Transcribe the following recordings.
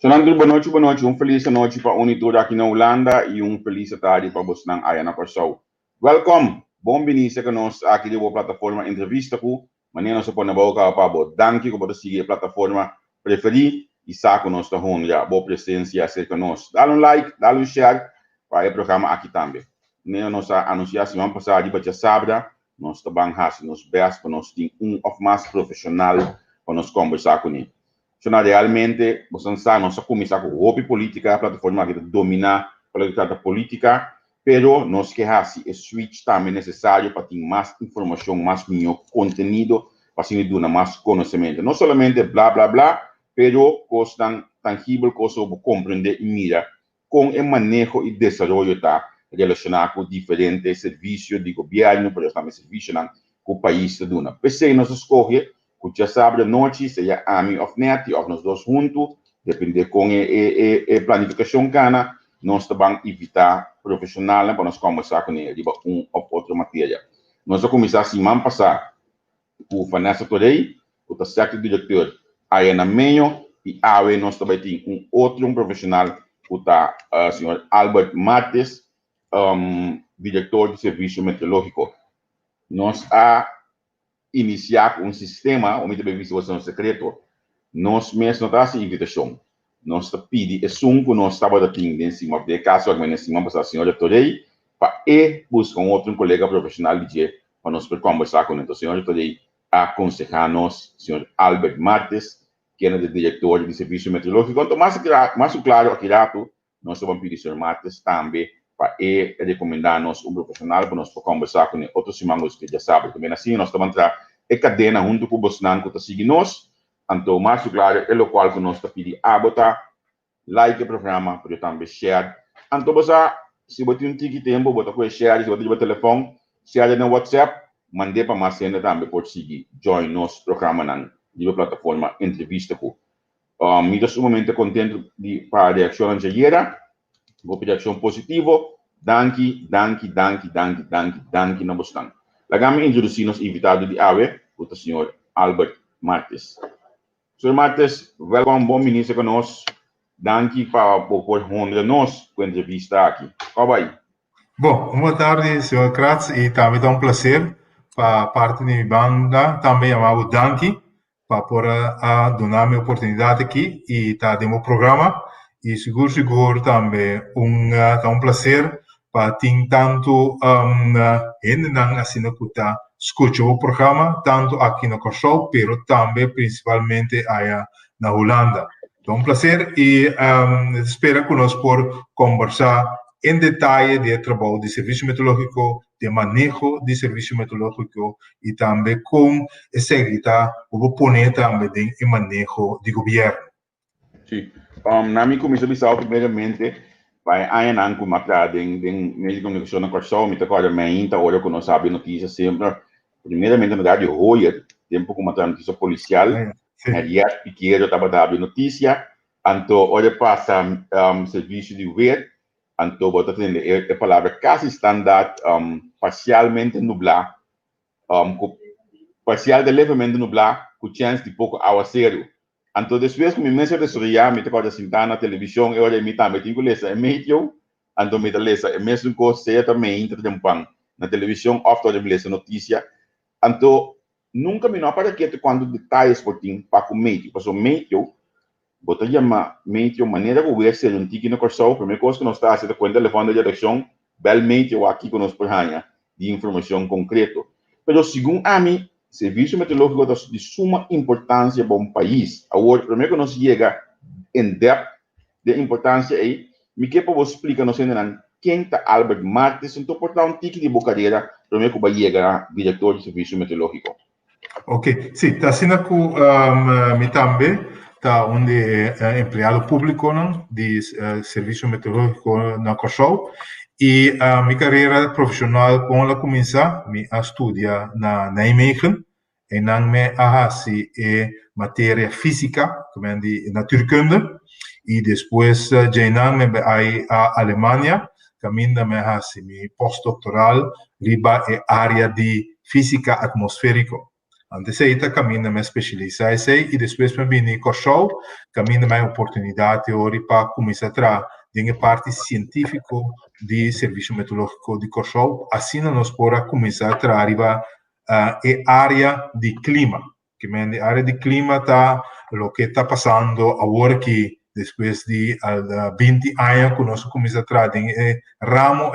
Sonando, boa noite. Feliz noite para Unitura aqui na Holanda e feliz tarde para você na Ayana Corsau. Welcome, bem-vindo conosco aqui na plataforma entrevista com maneira nós pode na boca para bo. Danke que pode seguir a plataforma preferida e está conosco já. Boa presença ser conosco. Dá like, dá share para o programa aqui também. Nós anunciamos semana passada para sábado, nós também nos best para nós ter of mais profissional para nós conversar com ele. Realmente, você sabe, nós começamos com a política, a plataforma que domina a política, pero nós queremos o switch também necessário para ter mais informação, mais melhor conteúdo, para se dar mais conhecimento. Não somente blá, blá, blá, pero coisas tangíveis, coisas para compreender e mirar com o manejo e desenvolvimento tá, relacionado com diferentes serviços de governo, por exemplo, serviços que o país se dá. Pensei, nós escolhemos já sabe a noite, seja Army of Net, ou nós dois juntos, depende com a planificação cana, nós também evitar profissional para nós conversar com ele, de ou outra matéria. Nós vamos começar semana passada com Vanessa Torrey, o terceiro diretor, Ayana Menho, e aí nós também temos outro profissional, o senhor Albert Martes, diretor de serviço meteorológico. Nós iniciar sistema, ou mesmo informação secreto, nós mesmos não temos invitação. Nós pedimos que nós estávamos tendo em cima de caso, em cima da senhora Torrey, para buscar outro colega profissional para nós conversar com ele. Então, a senhora Torrey aconselha-nos, o senhor Albert Martes, que é o diretor de serviço meteorológico. Quanto mais claro aqui, nós vamos pedir ao senhor Martes também para recomendar-nos profissional para nós conversar com ele. Outros irmãos que já sabem, também assim, nós estamos a cadena junto com o Bolsonaro que está seguindo nós. Então, mais claro, é o qual que nós está pedindo a botar like o programa, para também share. Então, se você tem tempo, bota com share, se você tem telefone, share no WhatsApp, mande para mais ainda também pode seguir, join nosso programa na plataforma entrevista com. Me estou sumamente contente para a reação anterior. Uma reação positiva, danke na Boston. Lagamos introduzir-nos invitado de AWE, o senhor Albert Martes. Senhor Martes, welcome, bom ministro conosco. Danke por honrar-nos com a entrevista aqui. Como vai? Bom, boa tarde, senhor Kratz, e também é prazer para parte da minha banda, também chamado Danke, para dar a oportunidade aqui e estar no programa. E seguro também um prazer para ter tanto gente assim que escuta o programa, tanto aqui no Corsau, pero também principalmente aí na Holanda. Então, prazer e espero que nós possamos conversar em detalhe do trabalho de serviço meteorológico, de manejo de serviço meteorológico e também com a seguida o poner também em manejo de governo. Sim. Na minha comissão visual, primeiramente, vai ainda com uma clara em meio de comunicação na Corsau, me toca ainda olha que nós sabemos notícias sempre. Primeiramente, na verdade, hoje, tempo com uma notícia policial, aliás, pequeno estava dando notícia, então olha passa serviço de governo, então bota tendo a palavra quase standard, parcialmente nublado, parcial de levemente nublado, com chance de pouco aguaceiro. Então, depois que me menciono de Soria, me toca sentar na televisão, eu olhei também, tenho que ler em meio, então me ler é mesmo coisa também entre na televisão, ofta eu ler notícia, então nunca me não aparece quando detalhes por ti para o meio, porque o meio, botar chama meio maneira que o governo ser um tique no Corsau, primeira coisa que nós está fazendo com o telefone de direção, bel meio aqui que nós porranha de informação concreta, mas segundo a mim serviço meteorológico de suma importância para um país. Agora, primeiro que nós chega em depth de importância aí, me quer para você explicar nós ainda quem está Albert Martes, então portar tique de bocadeira, primeiro que vai chegar diretor de serviço meteorológico. Ok, sim, está sendo com me também está empregado público de serviço meteorológico na Corsau e minha carreira profissional com ela começa a estudar na Nijmegen e dan me ahasi matéria física, como é de natuurkunde, e depois já me vai a Alemanha, caminho me ahasi mi postdoctoral riba e área de física atmosférica. Antes aí caminho me especializei e depois me vim Corchou, caminho minha oportunidade hoje para começar a trabalhar em parte científico de serviço meteorológico de Corchou, assim nós podemos começar a trabalhar em área de clima, que a área de clima está o que está passando agora que depois de 20 anos que nós começamos a trabalhar em ramo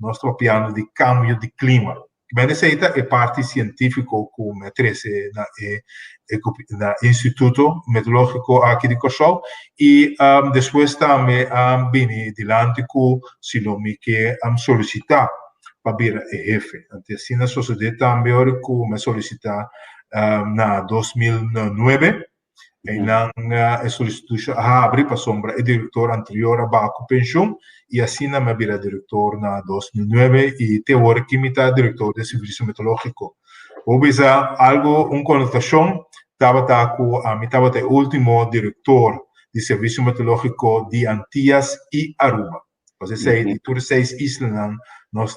nós estamos falando de cambio de clima. Essa é parte científica que me trouxe no Instituto Meteorológico aqui de Corchou e depois também vim adiante com se não me que solicitar para vir jefe. Assim, na sociedade também que me solicitar na 2009 e não solicitou a abrir para sombra o diretor anterior a Baco Pension e assim me vira diretor na 2009 e até agora que me está diretor de serviço meteorológico. Houve algo, uma conotação, estava o último diretor de serviço meteorológico de Antillas e Aruba. Ou seja, de todas as 6 islas nós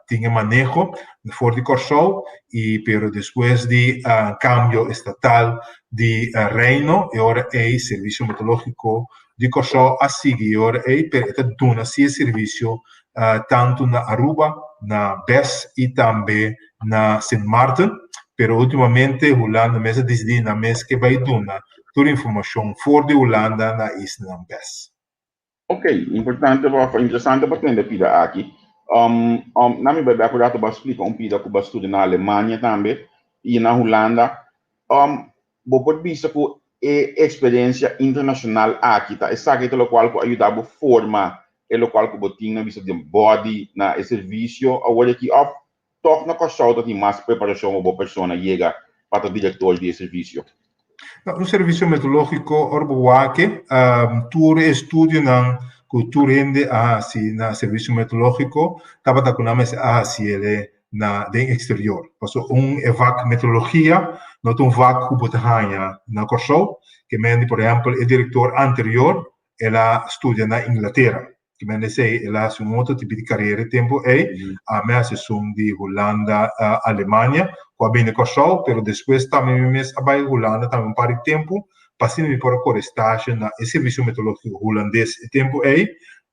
tinha manejo fora de Corchou e pero depois de cambio estatal de reino e agora é serviço meteorológico de Corchou a seguir é para dar esse serviço tanto na Aruba, na BES e também na Saint Martin, pero ultimamente Holanda mesmo decidiu na mês que vai dar toda a informação fora de Holanda na isla BES. Ok, interessante para entender pida aqui. Na minha bebê acordado para explicar pida que eu estudo na Alemanha também e na Holanda. Vou poder vista que experiência internacional aqui tá. Essa aqui é o qual que ajuda a formar, é o qual que eu tinha na vista de body na serviço. Agora aqui, toque na costa tem mais preparação uma boa pessoa chega para o diretor de serviço. No serviço meteorológico orbuaque, tu estudio na cultura ende na serviço meteorológico, estava com nome na den exterior. Passo evac meteorologia, não tem vac botahanya na Corchou, que mendi, por exemplo, o diretor anterior, ela estudia na Inglaterra. Que mendi ela ha um outro tipo de carreira tempo a minha sessão de Holanda, Alemanha, com a bem Corchou, pero depois também me abai Holanda também para o tempo, passei por a estágio na serviço meteorológico holandês tempo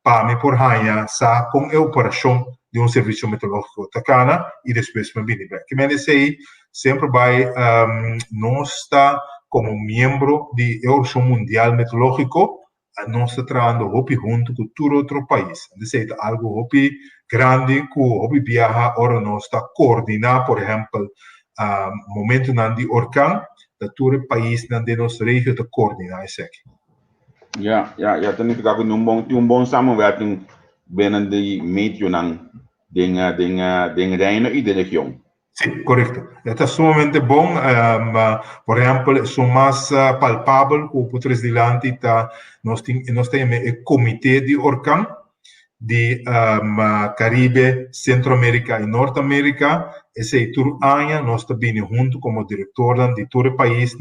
para me por hanha sa com a operação de serviço meteorológico tacana e depois me vim bem. Que me sempre vai não está como membro de Organização Mundial Meteorológico, não está trabalhando junto com todo outro país. É algo grande que o viaja agora não está coordenar, por exemplo, momento de orcão, da todo o país de nossa região está coordenar isso aqui. Ja, tem que ficar com bom samenwerking binnen de meteo den reino e de região. Sim, correto. Está sumamente bom. Por exemplo, são mais palpável o putres dilante nós temos o comitê de orcão de Caribe, Centro-América e Norte-América. Esse tur ano nós estamos junto como diretor de todo o país,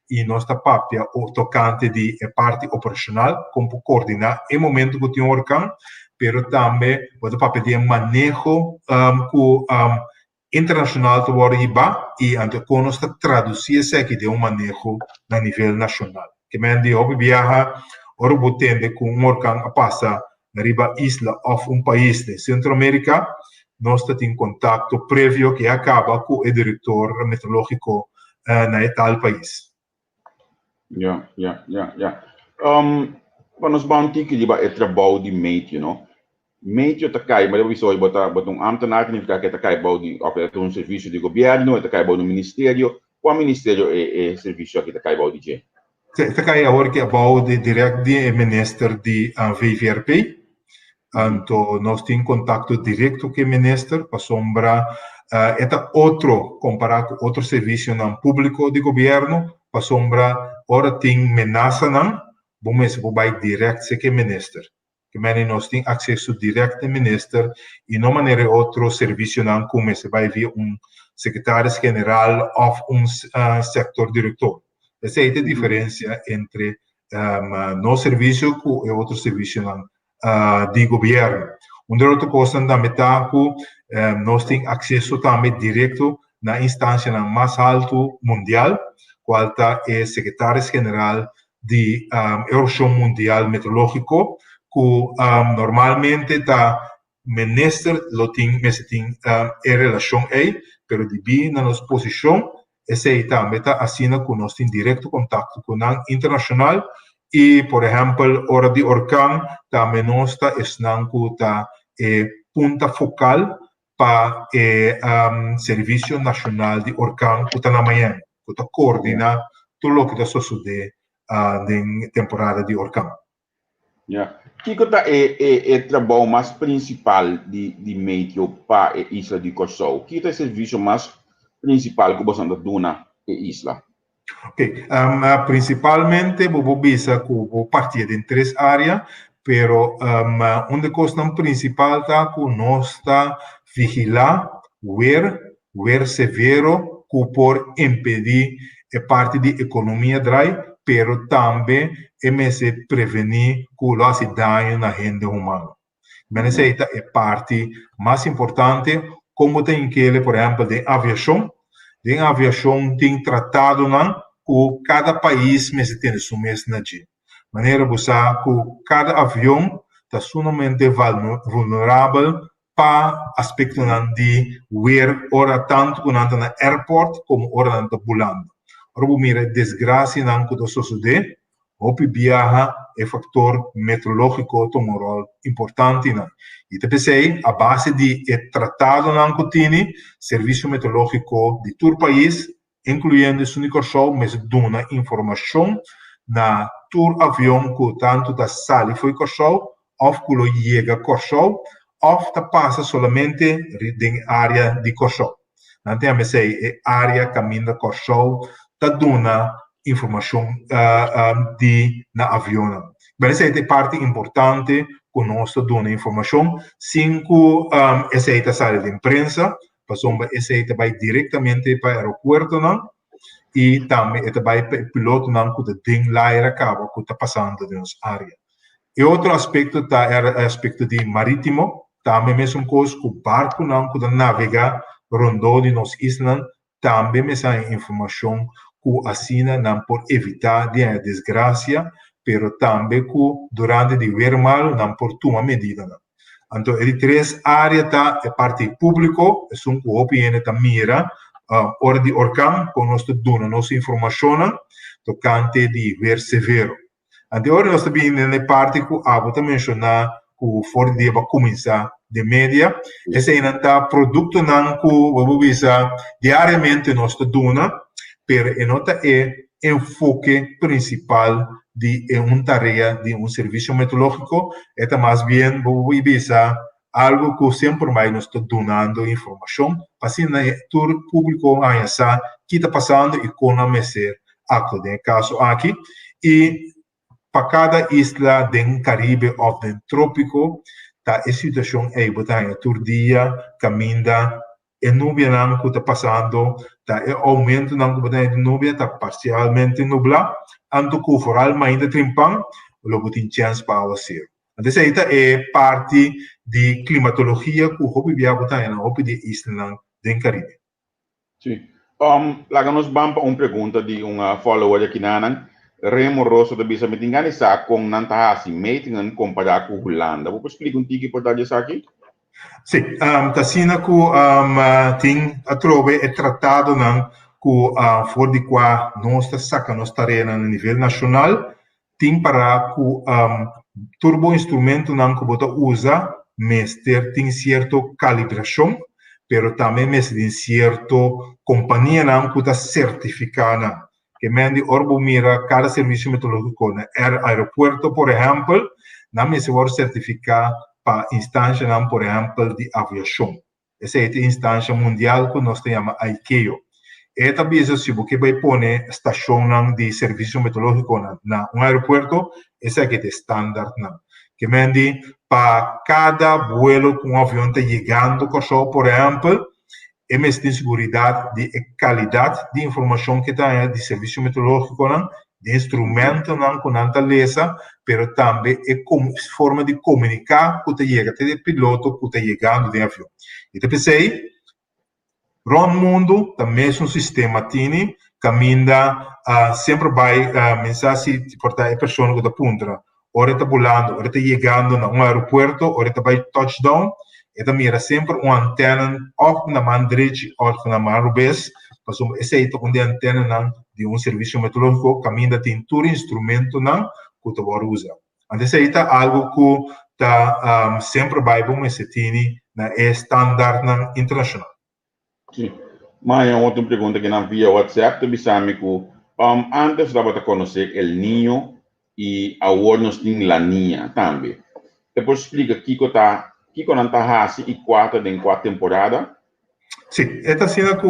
e nós papia o tocante de parte operacional, como coordenar em momento que tem um orcão, pero também o papel de manejo internacional do Oriba e então nós traduzir isso aqui de manejo a nível nacional. Que mendi o viaja ora botende com um orcão a passar na riba isla ou país de Centro-América, nós temos em contato prévio que acaba com o diretor meteorológico na tal país. Ja. Para nós vamos ter que ir trabalho de meteo, Meteo tá cai, mas eu vi só botar ambtenaar que fica que tá cai de um serviço de governo, tá cai no ministério. Qual ministério é serviço que tá cai de quê? Tá cai agora que é direto de minister de VVRP. Então nós temos contato direto com o minister para sombra é outro comparado com outro serviço não público de governo para sombra ora tem menaça não, vamos vai direto com o minister. Que nós temos acesso direto ao ministro e não maneira outro serviço não como se vai vir secretário-geral ou sector diretor. Essa é a diferença entre nosso serviço e outro serviço não, de governo. Outra coisa também está que nós temos acesso também direto na instância mais alto mundial, qual é secretário-geral de Organização Mundial Meteorológico, que normalmente está ministro lo tem em relação aí, pero de bem na nossa posição, esse também está assina com nós em direto contato com a internacional e, por exemplo, hora de orcão, também nós está punta focal para o Serviço Nacional de Orcão que está na Miami, que está coordena tudo o que está sucedendo na temporada de orcão. Yeah. Que é o trabalho mais principal de meio para a isla de Curaçao? Que é o serviço mais principal que você está na isla? Ok, principalmente vou bisa que partir de três áreas, pero onde costa principal está que nós está vigilar, ver severo que por impedir a parte de economia drai, pero também se prevenir que lo hace daño na renda humana. Mas essa é a parte mais importante, como tem que, por exemplo, de aviação. De aviação tem tratado que cada país tem sua mesma de maneira que cada avião está sumamente vulnerável para aspecto de ver ora tanto quando anda na airport como ora anda volando. Ora mira desgraça não que isso sucede, ou viaja é fator meteorológico toma um rol importante não. E também a base de tratado não que tem serviço meteorológico de todo o país, incluindo o Curaçao, mas dona informação na todo avião que tanto da sala foi Curaçao, ou que chega a Curaçao, ou passa somente na área de Curaçao. Não tem a área caminho da Curaçao, está dona informação na avião. Mas essa é parte importante que nós dona informação, cinco essa é a sala de imprensa, essa vai diretamente para o aeroporto, e também vai para o piloto que tem lá acaba que está passando na nossa área. E outro aspecto é o aspecto de marítimo, também mesmo coisa que o barco que navega rondou de nossa isla, também essa informação que assina por evitar a desgraça, pero também que durante o verão não por tomar medida. Então, de três áreas tá a parte público, é um que o OPN mira, hora de orcão, com nós dona nossa informação, tocante de ver severo. Então, agora nós também na parte que a vou mencionar que o fora de vai começar de média, esse aí não produto não que vou visar diariamente nós dona, pero nota é enfoque principal de uma tarefa de um serviço meteorológico, é mais bem vou visar algo que sempre mais nos está donando informação, para assim todo público aí sabe que está passando e como ser aquilo no caso aqui e para cada isla do Caribe ou do Trópico tá a situação aí botar todo dia caminha e nuvem não que está passando tá aumento não que botar de nuvem está parcialmente nublado anto que foralmente trimpang logo tem chance para você. Então, essa é parte de climatologia que o hobby viaja na hobby de isla do Caribe. Sim. Lá nós vamos para uma pergunta de follower aqui na Remo Rosso da Bisa metingani sa kung nantahasi meetingan comparado com Holanda. Vou explicar um pouco por isso aqui? Sim, tasina que tem a trove é tratado não que for de qua nós saca nós tarefa no nível nacional tem para que turbo instrumento não que bota usa mas tem certo calibração pero também mas tem certo companhia não que está certificada que mende orbo mira cada serviço meteorológico na aeroporto por exemplo não me se vai certificar para instância não por exemplo de aviação essa é a instância mundial que nós chamamos ICAO. E também se você vai pôr estação de serviço meteorológico na aeroporto, esse aqui é standard não. Que mende para cada vuelo que avião está chegando, por exemplo, eles têm segurança de qualidade de informação que está de serviço meteorológico não, de instrumento não com anta lesa, pero também é forma de comunicar que está chegando, de piloto que está chegando de avião. E pensei Ron mundo, o mesmo sistema tini, caminha, sempre vai, mensagem para a pessoa que está punta. Ora está pulando, ora está chegando a aeroporto, ora está vai touchdown, e mira sempre uma antena, ou na mão direita, ou na mão revés, mas essa é a antena de serviço meteorológico, caminha tem todo instrumento que você pode usar. Então, isso é algo que tá, sempre vai bom esse tini na standard internacional. Sim. Mas eu outra pergunta que não via WhatsApp, tu bisame que antes dava a conhecer El Niño e agora nós temos La Niña também. Depois explica que não está assim e quatro temporada. Sim, esta cena que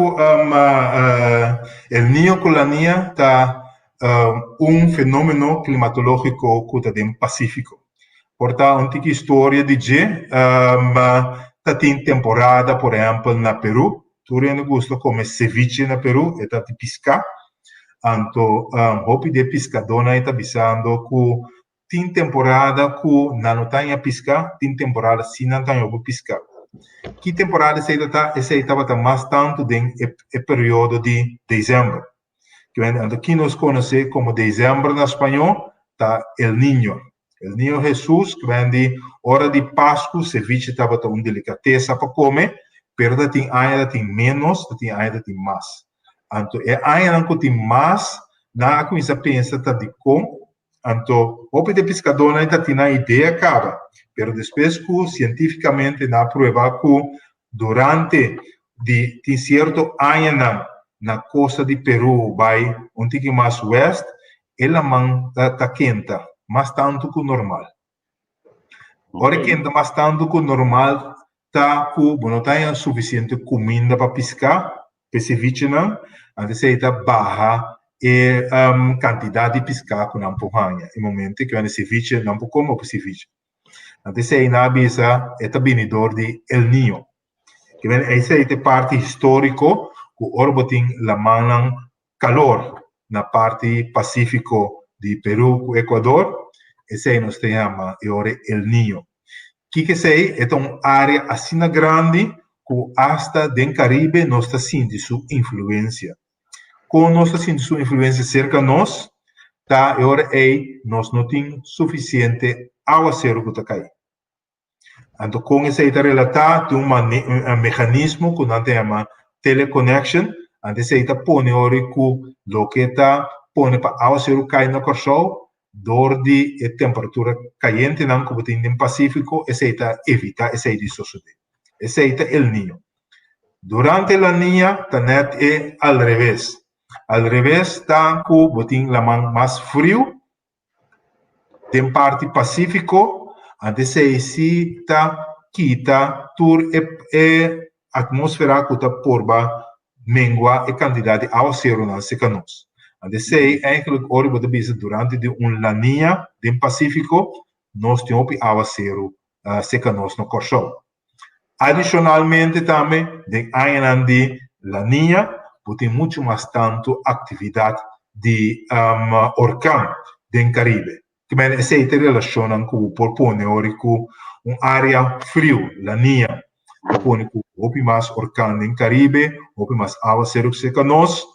El Niño com La Niña está fenômeno climatológico que está no Pacífico. Portanto, uma história de tem temporada, por exemplo, na Peru. Tu não gosta de comer ceviche na Peru, é de pescar. Então, hobby de pescador está avisando que tem temporada que não tem a pescar, tem temporada se não tem a pescar. Que temporada essa estava mais tanto no período de dezembro. Então, aqui nós conhecemos como dezembro na espanhol, está El Niño. El Niño Jesus, que vem de hora de Páscoa, ceviche estava uma delicateza para comer, pero tem ainda tem menos, tem ainda tem mais. Então, ainda que tem mais, na começa a pensar de como. Então, o de pescador ainda tem a ideia, cara, pero depois que cientificamente na prova que durante tem certo ano na costa de Peru, vai um pouco mais oeste, ela está quente, mais tanto que o normal. Ora quente mais tanto que o normal, não tem suficiente comida para pescar, para ceviche não, então está baixa a quantidade de pescar que não pode no momento que o ceviche não pode comer o ceviche. Então essa é a visa, é benidor de El Niño. Que essa é a parte histórica que o orbo tem la mano calor na parte pacífico de Peru e Equador. Essa é nós chama El Niño. Que sei é uma área assim grande que hasta do Caribe nós está sentindo sua influência. Com nós está sentindo sua influência cerca de nós, nós não temos suficiente aguaceiro que está caindo. Então, com essa está relatado um mecanismo que nós chamamos teleconnection, então essa está põe o que está põe para aguaceiro cair no corso, dor de temperatura caliente não como tem no Pacífico, essa evita essa de suceder. Essa é El Niño. Durante La Niña, é ao revés. Ao revés está com tem la mão mais frio, tem parte Pacífico, antes se está quita tur e atmosfera que está porba mengua e quantidade de aguaceiro na secanos. Antes sei eigenlijk ora wat bezig durante de La Niña do Pacífico nós temos aguaceiro secanos no corso. Adicionalmente também de ano de La Niña tem muito mais tanto atividade de orcão do Caribe. Que bem essa é relaciona com o propõe com área frio La Niña propõe com o mais orcão do Caribe, o mais aguaceiro secanos.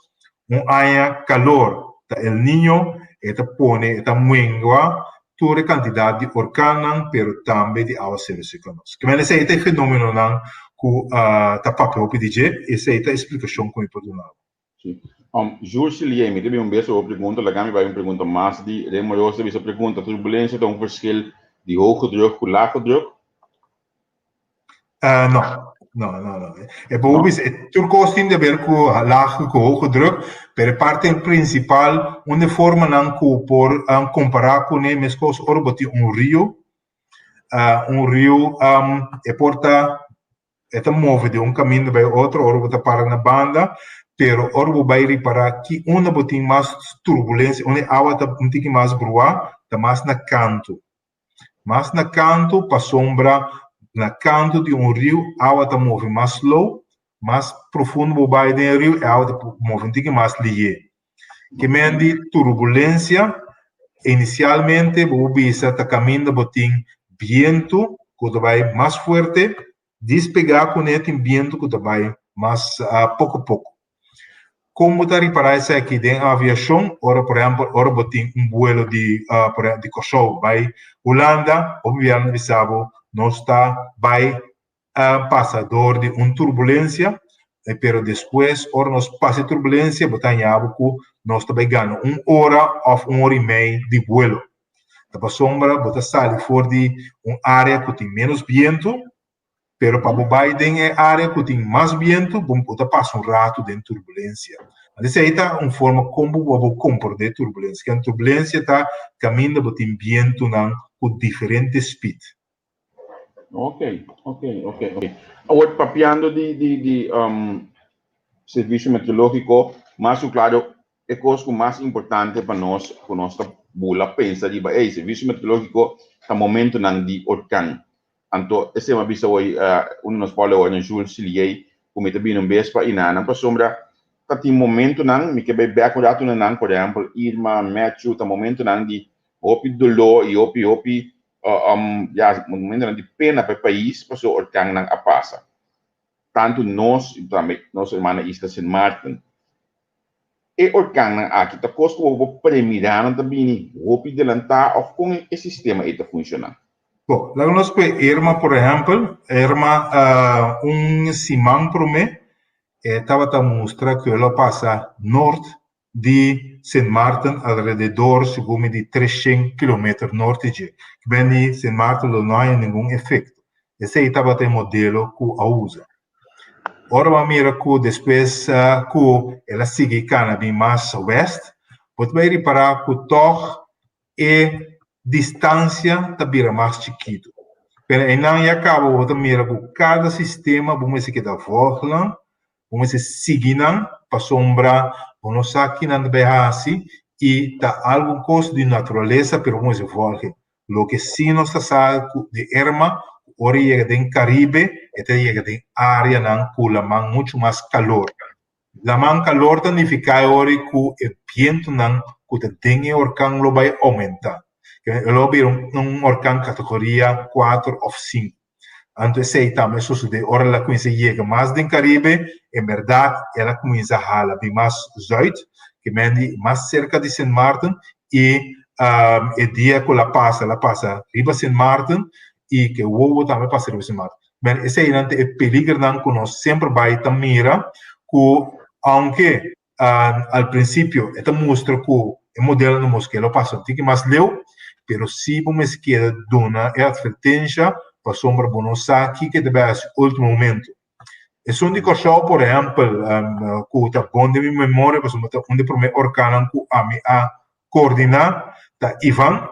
Área calor, El Niño, está mengua toda a quantidade de orcão, pero também de aguaceiro secanos. Que esse é o fenômeno que está papel para dizer, essa é a explicação que eu posso dar. Sim. Jules Liemi, teve beijo a pergunta, lá vai uma pergunta mais de remoriosa, teve essa pergunta, turbulência tem verschil de hoge druk com lage druk? Não. Turcos tem a ver com laag, com hoge druk, pero parte principal, uma forma que por comparar com ele, mas com orbiti rio, porta move de caminho para outro, orbita para na banda, pero orbo vai reparar que uma botin mais turbulência, onde a água está um pouco mais brua, está mais na canto. Mas na canto, para sombra, na canto de rio, a água está move mais slow, mais profundo vai do rio, a água está move um pouco mais ligeiro. Que mende turbulência, inicialmente, o bisa está caminhando botin viento, que vai mais forte, despegar com ele tem viento que vai mas pouco a pouco. Como está reparar isso aqui dentro da aviação, ora, por exemplo, ora botem vuelo de Kosovo, vai Holanda, obviamente, sabe, nós está, vai passador de turbulência, pero depois, ora, nós passa turbulência, botar nós também ganhamos 1 hora ou 1 hora e meia de vuelo. Da sombra, botar sai fora de área que tem menos vento, pero para Biden é área que tem mais vento, botar passa rato de turbulência. Mas aí está uma forma como vou compreender turbulência. Que a turbulência está caminhando por vento com diferente speed. Ok. Agora, papiando de serviço meteorológico, mas claro, é coisa mais importante para nós bula pensa de serviço meteorológico tá momento não de orkan. Então, esse é uma vista hoje, nos fala hoje, Jules Silier, como está vindo bem para inana, para sombra, tá tem momento não, me que bem acordado não, por exemplo, Irma, Matthew, tá momento não de opi dolor e opi momento não de pena para o país, para o orkan não a passa. Tanto nós, também, nossa irmã Isla St. Martin, e orkan não aqui, tá costo o premirar também, opi delantar, ou como o sistema está funcionando. Bom, lá nós com Irma, por exemplo, Irma, simão para mim, estava a mostrar que ela passa norte de St. Martin, alrededor, segundo de 300 km norte de. Que bem de St. Martin não há nenhum efeito. Esse aí estava o modelo que a usa. Ora, vamos ver que depois que ela sigue bem mais oeste, pode ver reparar que torre é distância da beira mais chiquito. Pero aí não acaba o também que cada sistema vamos dizer que dá volta, vamos dizer seguir para sombra, vamos aqui na BHC e dá alguma coisa de natureza, pero vamos dizer volta. Lo que sim nós sabe de Irma, ora chega em Caribe, até chega em área não com la man muito mais calor. La man calor significa ora que o viento não que tem orkan lo vai aumentar. Lo vi orkan categoria 4 ou 5. Antes aí também sucede, ora ela começa a chegar mais do Caribe, em verdade, ela começa a ralar bem mais zuid, que mende mais cerca de St. Martin, e o dia que ela passa riba St. Martin, e que o ovo também passa riba St. Martin. Mas esse aí é peligro que nós sempre vai mira, que aunque al princípio, esta mostra que o modelo não mostra que ela passa, tem que mais leu, pero se vamos querer dar a advertência para sombra bonosaki que deve ser o último momento. E sono di corso, por exemplo, que está bom de minha memória, para sombra onde primeiro orcano que a coordenar da Ivan,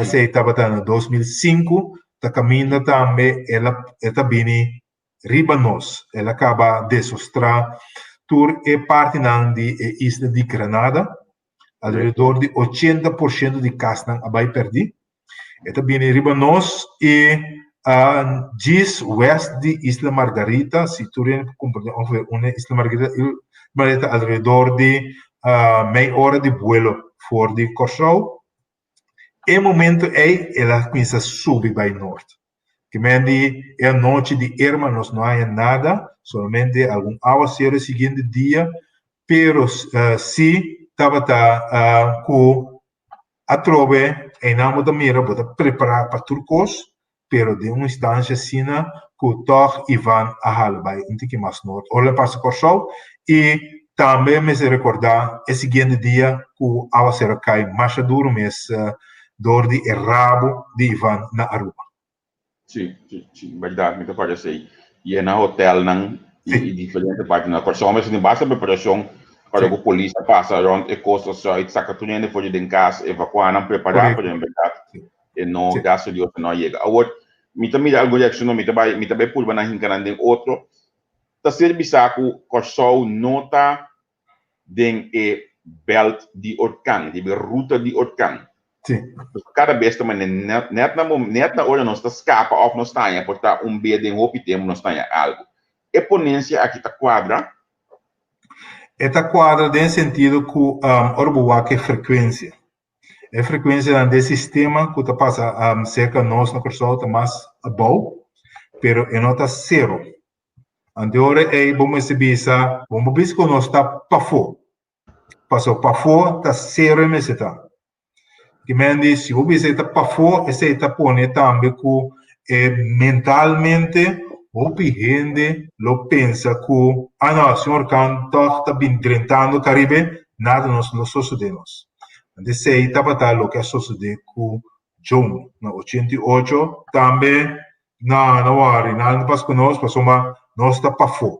esse estava em 2005, está caminhando também, ela está bem ribanos, ela acaba de sostrar tour e parte de isla de Granada, alrededor de 80% de casa vai perder. Esta viene ribanos e diz west de Isla Margarita, se tu comprender uma Isla Margarita alrededor de meia hora de vuelo fora de Corsau. E momento aí ela começa a subir para o norte. Que mendi é a noite de Irma, não há nada, somente algum aguaceiro seguinte dia, pero se estava com a trove em nome da mira, para preparar para turcos, pero de uma instância assim, que toch Ivan a halbai, um pouquinho mais norte. Olha para o show e também me se recordar o seguinte dia que a aguaceiro cai mais duro, mas dor de rabo de Ivan na Aruba. Sim, verdade, me parece. E é na hotel, não, e diferente parte na Corsau, mas não basta preparação. Para a polícia passa around e costa só e saca tudo ainda pode em casa evacuar não preparar para verdade e não gasto de outro não chega agora me também algo de ação me também por na hincarande outro tá serviço com Corsau nota den e belt de orkan de ruta de orkan cada vez também net na hora nós está escapa ou nós está aí portar bed em hopi tempo nós está aí algo e ponência aqui tá quadra. Esta quadra tem sentido que orbuá que é frequência. É frequência do sistema que está passa cerca de nós na Corsau está mais above, pero é nota zero. Anteriore vamos bisa que nós está para fora. Passou para fora, está zero meseta. Que mendi, se o bisa está para fora, esse está pone também que mentalmente o gente lo pensa que não, senhor can está bem drentando Caribe, nada nos lo sucedemos. Então, se está para lo que sucede com John, na 88, também não worry, não passa conosco, passou uma nós está para fora.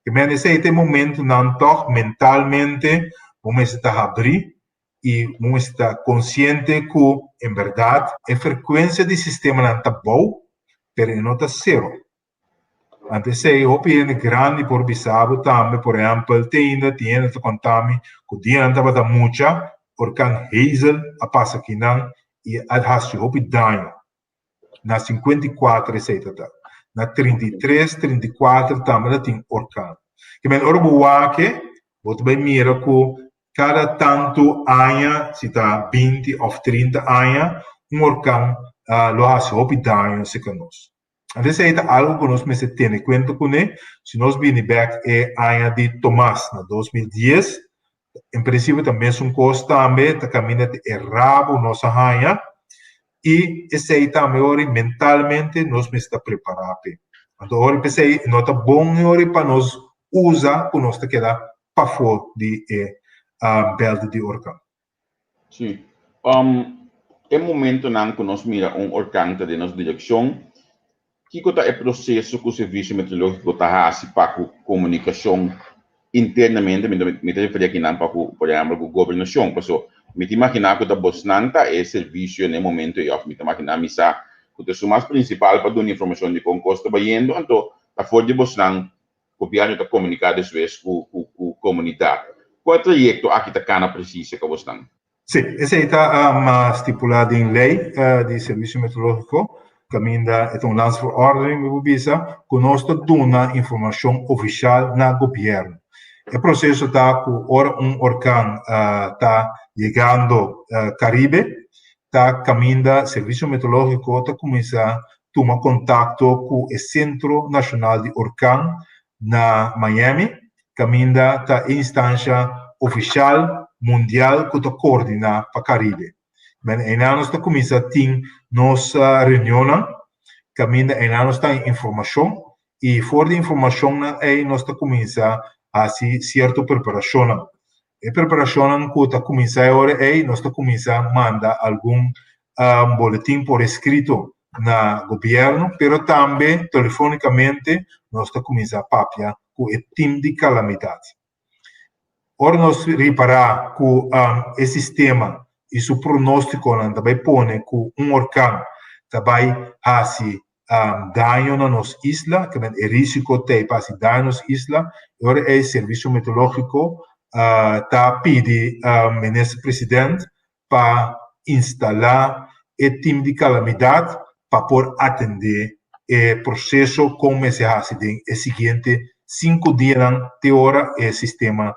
Que mendi, se tem momento não toca mentalmente, vamos estar abrir e vamos estar consciente que, em verdade, a frequência do sistema não está boa, mas não está zero. Antes sei, opinião grande por bisabo também, por exemplo, tiene que contar-me que o dia não estava muita, porque Hazel a passa aqui não, e a has hopi dano. Na 54 receita tá. Na 33, 34 também tem orcan. Que men orbuá que, você vai mirar que cada tanto anos, se está 20 ou 30 anos, orcan lo has hopi dano se conosco. Então, é algo que nós temos que ter em conta com ele. Se nós virmos back ano de Tomás, na 2010, em princípio também é coisa também, está caminhando errado nossa rainha, e esse aí também, mentalmente, nós temos que estar preparados. Então, agora, pensei, não está bom para nós usar, para nós quedar para fora de belt de orcan. Sim. Em momento não que nós mira orcan de nossa direção, que é o processo que o serviço meteorológico está fazendo para a comunicação internamente, me referi aqui não para, por exemplo, a governação, porque me imaginar que o Bosnanta é serviço no momento e me imaginar que o mais principal para dar informação de como está indo, então a fora de Bosnanta, o governo está comunicando às vezes com a comunidade. Qual é o trajeto aqui está cana precisa que Bosnanta? Sim, esse está estipulado em lei de serviço meteorológico. Caminda é landsverordening visa conosco dona informação oficial na governo. O processo está com orcan está chegando Caribe, está caminda serviço meteorológico está começa a tomar contato com o Centro Nacional de Orcan na Miami, caminda está instância oficial mundial que está coordenada para Caribe. Em nós está começa a ter nossa reunião, caminda em nós está informação e fora de informação aí nós está começa a certa preparação. A preparação que está começa agora aí nós está começa a mandar algum boletim por escrito na governo, pero também telefonicamente nós está começa a papia com o time de calamidade. Ora nós reparar que o sistema e o pronóstico também põe que orcan também faz dano na nossa isla, que é risco de fazer dano na nossa isla. Agora o serviço meteorológico está pedindo ao ministro presidente para instalar o time de calamidade para poder atender o processo como se faz em seguinte 5 dias de hora o sistema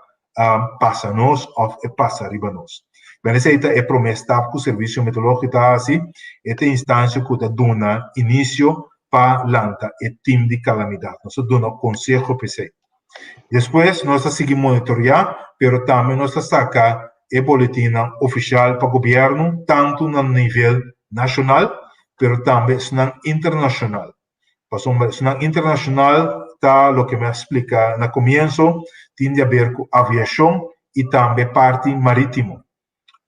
passa nós ou passa arriba nós. Mas essa é a promessa que o serviço meteorológico está assim, esta instância que está dando início para lançar o time de calamidade. Nós damos conselho para isso. Depois, nós seguimos monitorear, mas também nós sacamos o boletim oficial para o governo, tanto no nível nacional, mas também no internacional. No internacional, está o que me explica no começo, tem a ver com aviação e também parte marítima.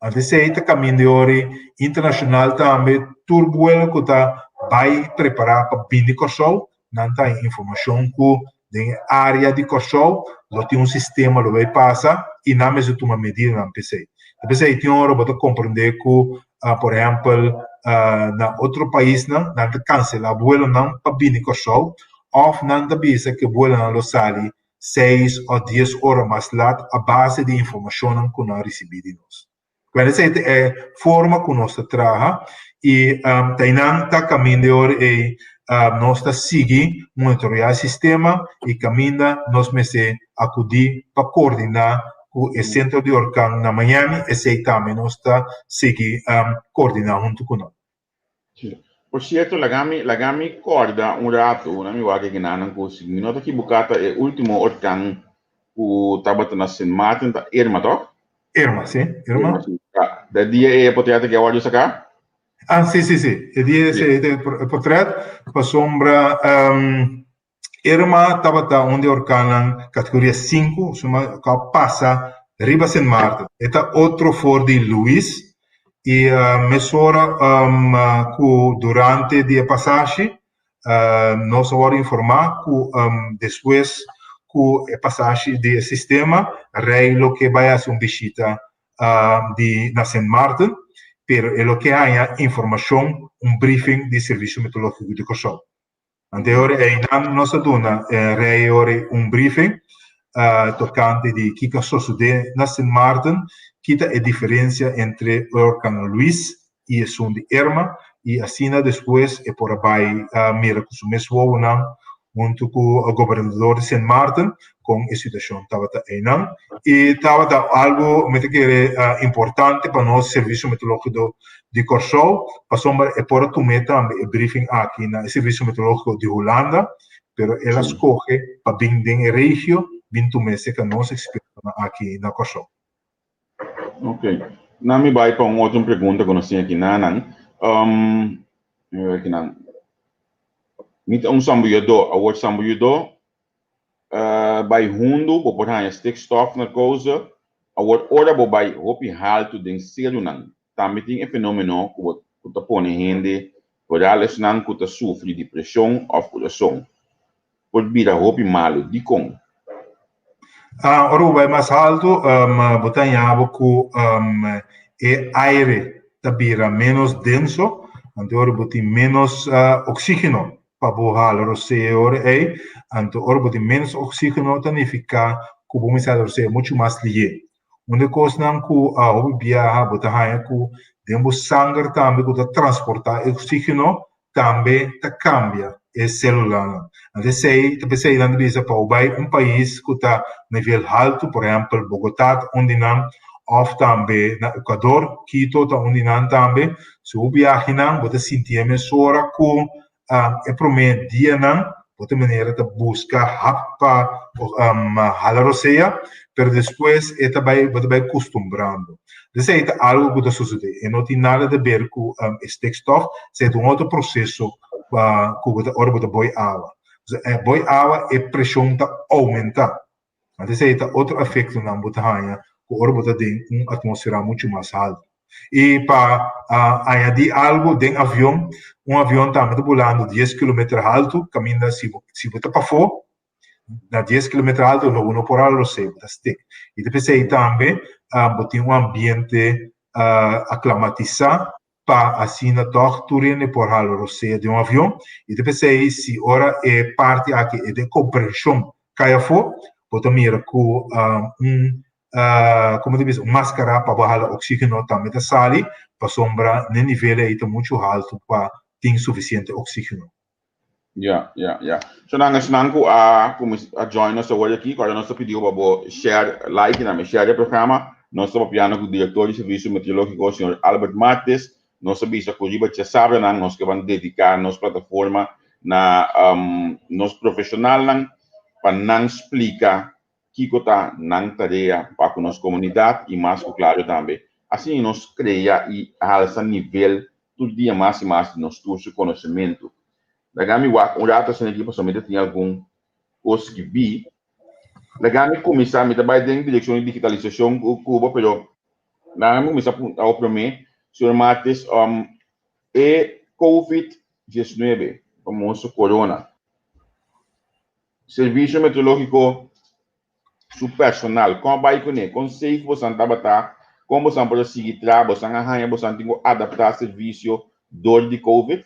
Antes de ir caminho internacional também, turbuelo que está vai preparar para vir de Kosovo, não tem informação que na área de Kosovo, não tem sistema que vai passar e não mesmo uma medida não PC. Depois aí tem hora para compreender que, por exemplo, na outro país não cancela vuelo não para vir de Kosovo, ou não avisa que o vuelo não sai 6 ou 10 horas mais tarde a base de informação que nós recebemos. Essa é a forma que nós trabalhamos e está caminhando e nós seguimos monitorear o sistema e caminha nós me acudir para coordenar com o centro de orcan na Miami e também nós seguimos coordenar junto com nós. Por cierto, lagami corda un rato, na mi wake ginanan ko si minuto ki bukata e ultimo orkan ku tabata na St. Martin ta Irma to? Irma, sì? Irma Irma? si. Da dia e potete che guardo saka? Ah, sì, sì, sì. E di Sì. se portret pa sombra Irma tabata onde orkanan categoria 5, insomma, che passa riba St. Martin. Eta outro for di Luis e mesora cu durante di passaggi nós vamos informar que depois que o passagem do sistema rei lo que vai a ser uma visita de na Saint Martin, pero é lo que há informação, briefing de serviço meteorológico de Kosovo. Anteriore nós dona rei ora briefing tocante de que sucede na Saint Martin, que a diferença entre o Huracán Luis e o som de Irma, e assim depois é por aí mira que o mesmo junto com o governador de St. Martin com a situação estava aí não e estava algo que importante para nós serviço meteorológico de Kosovo para sombra é por tu meta o briefing aqui na serviço meteorológico de Holanda pero ela escolhe para bem a região 20 meses que nós experimentamos aqui na Kosovo. Ok. Nami vai para uma outra pergunta que nós temos aqui na Niet om sambujudo, a word sambujudo bij hundu, bo pot hanya stikstof na koze, a word ora bo bij hopi haltu den selunan. Tambi ting e fenomeno kuta pone hende, podales nan kuta sufri depressão of kuta song. Pot bira hopi malu di kong. Ora vai mais alto, botanhava com e aire tabira menos denso, ora botin menos oxígeno para borrar o CO aí, ora botin menos oxígeno significa que o bom é muito mais ligeiro. Onde coisa não que a viaja botanha que tempo sangue também que transportar oxígeno também cambia é celular. Então, se você não diz para país que está nível alto, por exemplo, Bogotá, onde não, ou também na Equador, Quito, onde não também, se o viaje não, você sentir a mesura com é prometo dia não, você maneira de buscar para halar o seja, mas depois é também você vai acostumando. Isso é algo que está sucedendo. E não tem nada a ver com stikstof, é outro processo que você boi água. Boi água é pressão está aumenta. Então, isso é outro efeito na botanha, que você tem uma atmosfera muito mais alta. E para añadir algo de avião, avião está voando 10 km alto, caminha se você para fora, na 10 km alto, logo no por algo você stick. E depois aí também tem ambiente aclimatizado para assim na tortura por algo você de avião. E depois aí se ora é parte aqui é de compressão caia fora, você mira com como diz, máscara para baixar o oxígeno também da sali, para sombra no nível aí está muito alto para ter suficiente oxígeno. Ja. So nang ko join us hoje aqui, quando nós pediu para share like na share o programa, nós estamos piano com o diretor de serviço meteorológico, o senhor Albert Mates, nós sabemos que riba já sabe nós que vamos dedicar nossa plataforma na nosso profissional para não explicar que está na tarefa para a nossa comunidade e mais claro também. Assim nós cria e alça nível todo dia mais e mais de nosso conhecimento. Lagami rato sa equipo somente tinha algum coisa que vi. Lagami começar a trabalhar em direção de digitalização do Cuba, pero lagami começar a oprimir Sr. Mates e COVID-19, famoso corona. Serviço meteorológico su personal, como vai com ele, consegue você trabalhar, como você pode seguir trabalho, você arranha, você tem que adaptar serviço dor de COVID.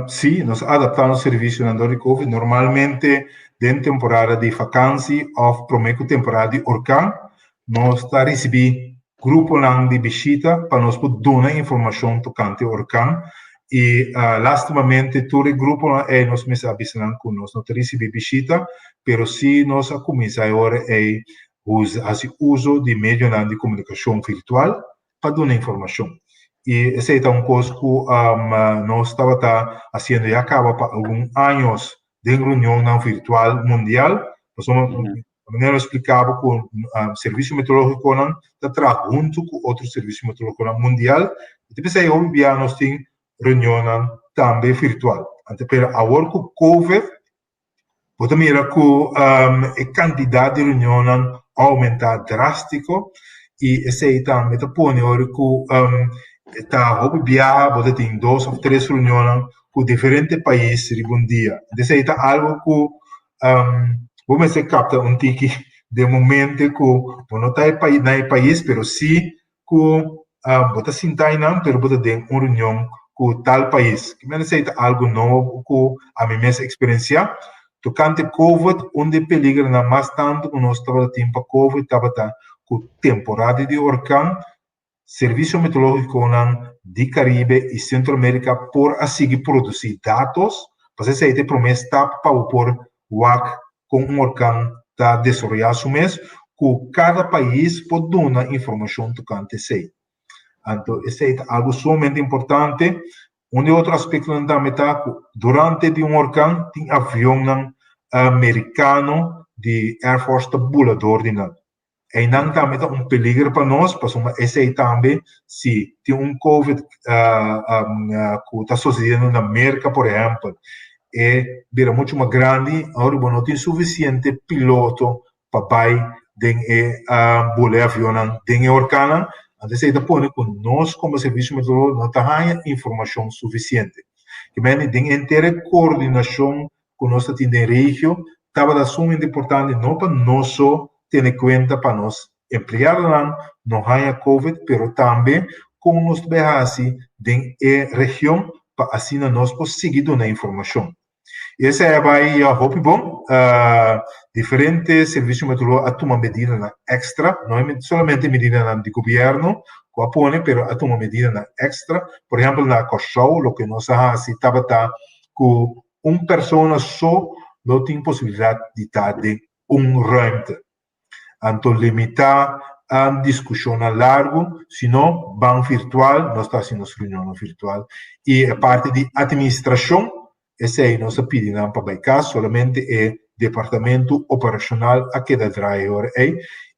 Sim, nós adaptamos o serviço na dor de Covid. Normalmente, dentro da temporada de vacância ou prometo temporada de huracão, nós está recebendo grupo de visita para nós poder dar informação tocante ao huracão. E, lastimamente, todo o grupo nós me avisando que nós não recebemos visita, mas se nós começamos agora a uso de meios de comunicação virtual para dar informação. Y ese es un cosa que no estaba haciendo ya acaba para algunos años de reunión virtual mundial. Pues me explicaba con servicio meteorológico que trabaja junto con otro servicio meteorológico mundial. Y después ahí hoy día nos tiene reunión también virtual. Pero ahora con COVID, pues mira que la cantidad de reuniones aumenta drástico y ese también te pone ahora que está hoy día, pues tiene 2 o 3 reuniones con diferentes países en un día. Entonces está algo que vos se capta un tiki de momento que no está en el país, pero sí que vos sinta pero vos tenés una reunión con tal país. Que me dice algo nuevo que a mí me experiencia. Tocante COVID, onde peligra na mais tanto que nós estava tempo COVID, estava com temporada de huracão, serviço meteorológico de Caribe e Centro-América por assim produzir dados, para essa é promessa para por WAC com huracão da desarrollar o mês, que cada país pode dar informação tocante sei. Então, isso é algo sumamente importante. Outro aspecto também está durante de huracão tem avião americano de Air Force tabulador de nada. E não também é peligro para nós, porque esse também se tem COVID que está sucedendo na América, por exemplo, vira muito mais grande, agora não tem suficiente piloto para voar avião de huracão. Então, você põe que nós, como serviço meteorológico, não temos informação suficiente. Que tem inteira coordenação que nós temos na região, estava sumamente importante, não para nós só ter conta para nós empregados, não há COVID, mas também como nós temos na região, para assim nós conseguir dar informação. Esse vai, hope bom, diferentes serviços meteorológicos a tomar medida extra, não é somente medida de governo, que apone, mas a tomar medida extra. Por exemplo, na Cochau, o que nós fazemos, estava com uma pessoa só, não tem possibilidade de estar de ruimte. Então, limitar a discussão a largo, senão, banco virtual, nós estamos fazendo reunião virtual. E a parte de administração, esse aí não se pede nada para baicar, somente é departamento operacional a que dá driver.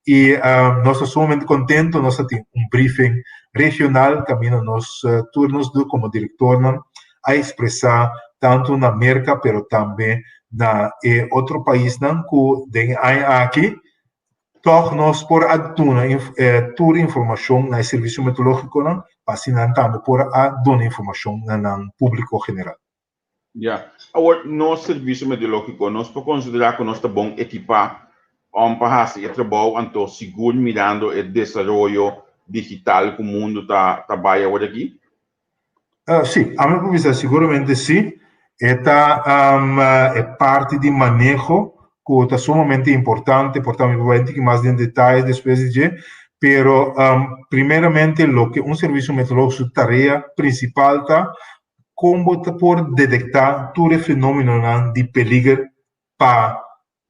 E nós estamos somente contentes, nós temos briefing regional, também nos turnos como diretor, a expressar tanto na América, mas também na outro país que tem aqui. Toch nós por toda informação no serviço meteorológico, para assim também por dar informação no público geral. Agora, no serviço meteorológico, nós podemos considerar que nós estamos bom equipar para fazer o trabalho, então, seguro, mirando o desenvolvimento digital que o mundo está trabalhando aqui? Sim, a minha visão, seguramente sim. Esta é parte de manejo que é sumamente importante, portanto, vou entrar mais em detalhes depois de pero primeiramente, o que serviço meteorológico, tarefa principal está como por detectar todo fenômeno de peligro para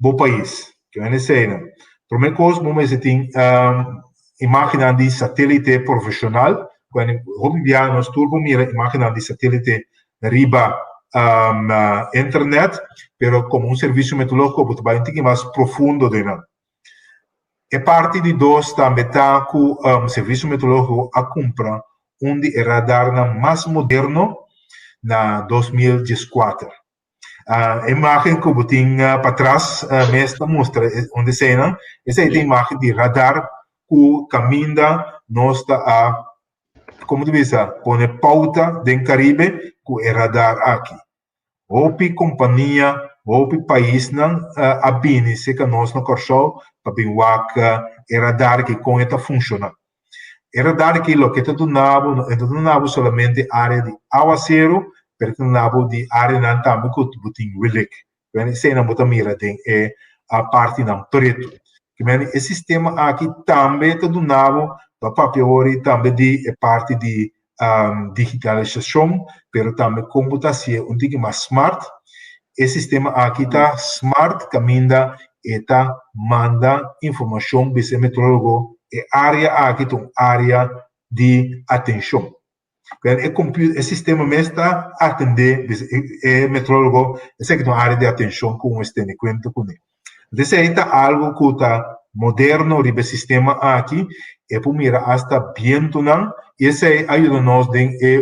o país. Que vai ser, primeira coisa, vamos ter imagem de satélite profissional, quando hoje dia nós turbo mira imagem de satélite riba na internet, pero como serviço meteorológico vai ter mais profundo de nada. E parte de dois também está com serviço meteorológico a comprar radar mais moderno na 2014. A imagem que eu tinha para trás, mesmo mostra onde se não, essa é a imagem de radar que caminha, nós está a, como tu diz, põe pauta do Caribe que é radar aqui. Outra companhia, outro país não abine se que nós no Corsol para ver o radar que com esta funciona. O radar que o que está donado somente área de aguaceiro, pertenço de área não também que tem willick, se não botar mira tem a parte não preto, que o sistema aqui também está donado para papel também de parte de digitalização, pero também computação mais smart. Esse sistema aqui está smart, caminha e está manda informação para o meteorólogo e área aqui tem área de atenção. O sistema mesmo está a atender, o metrólogo, essa é uma área de atenção que você tem em conta com ele. Então, é algo que está moderno, o sistema aqui, é para mirar hasta bem, e isso ajuda-nos no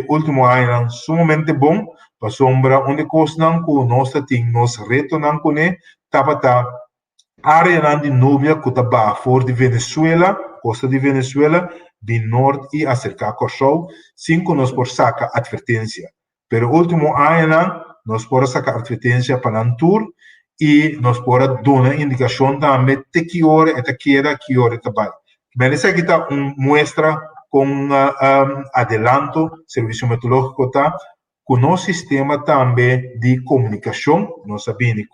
último ano, sumamente bom, para sombra, onde coisa que nós temos, nós retornamos com ele, tá área de Núbia, que está fora de Venezuela, costa de Venezuela, de norte e acerca a Kosovo, sem que nós por sacar advertência. Pero último ano, nós por sacar advertência para o tour e nós por dar indicação também de que hora é que hora está vai. Mas essa aqui está mostra com adelanto, serviço meteorológico está com o nosso sistema também de comunicação, nós sabemos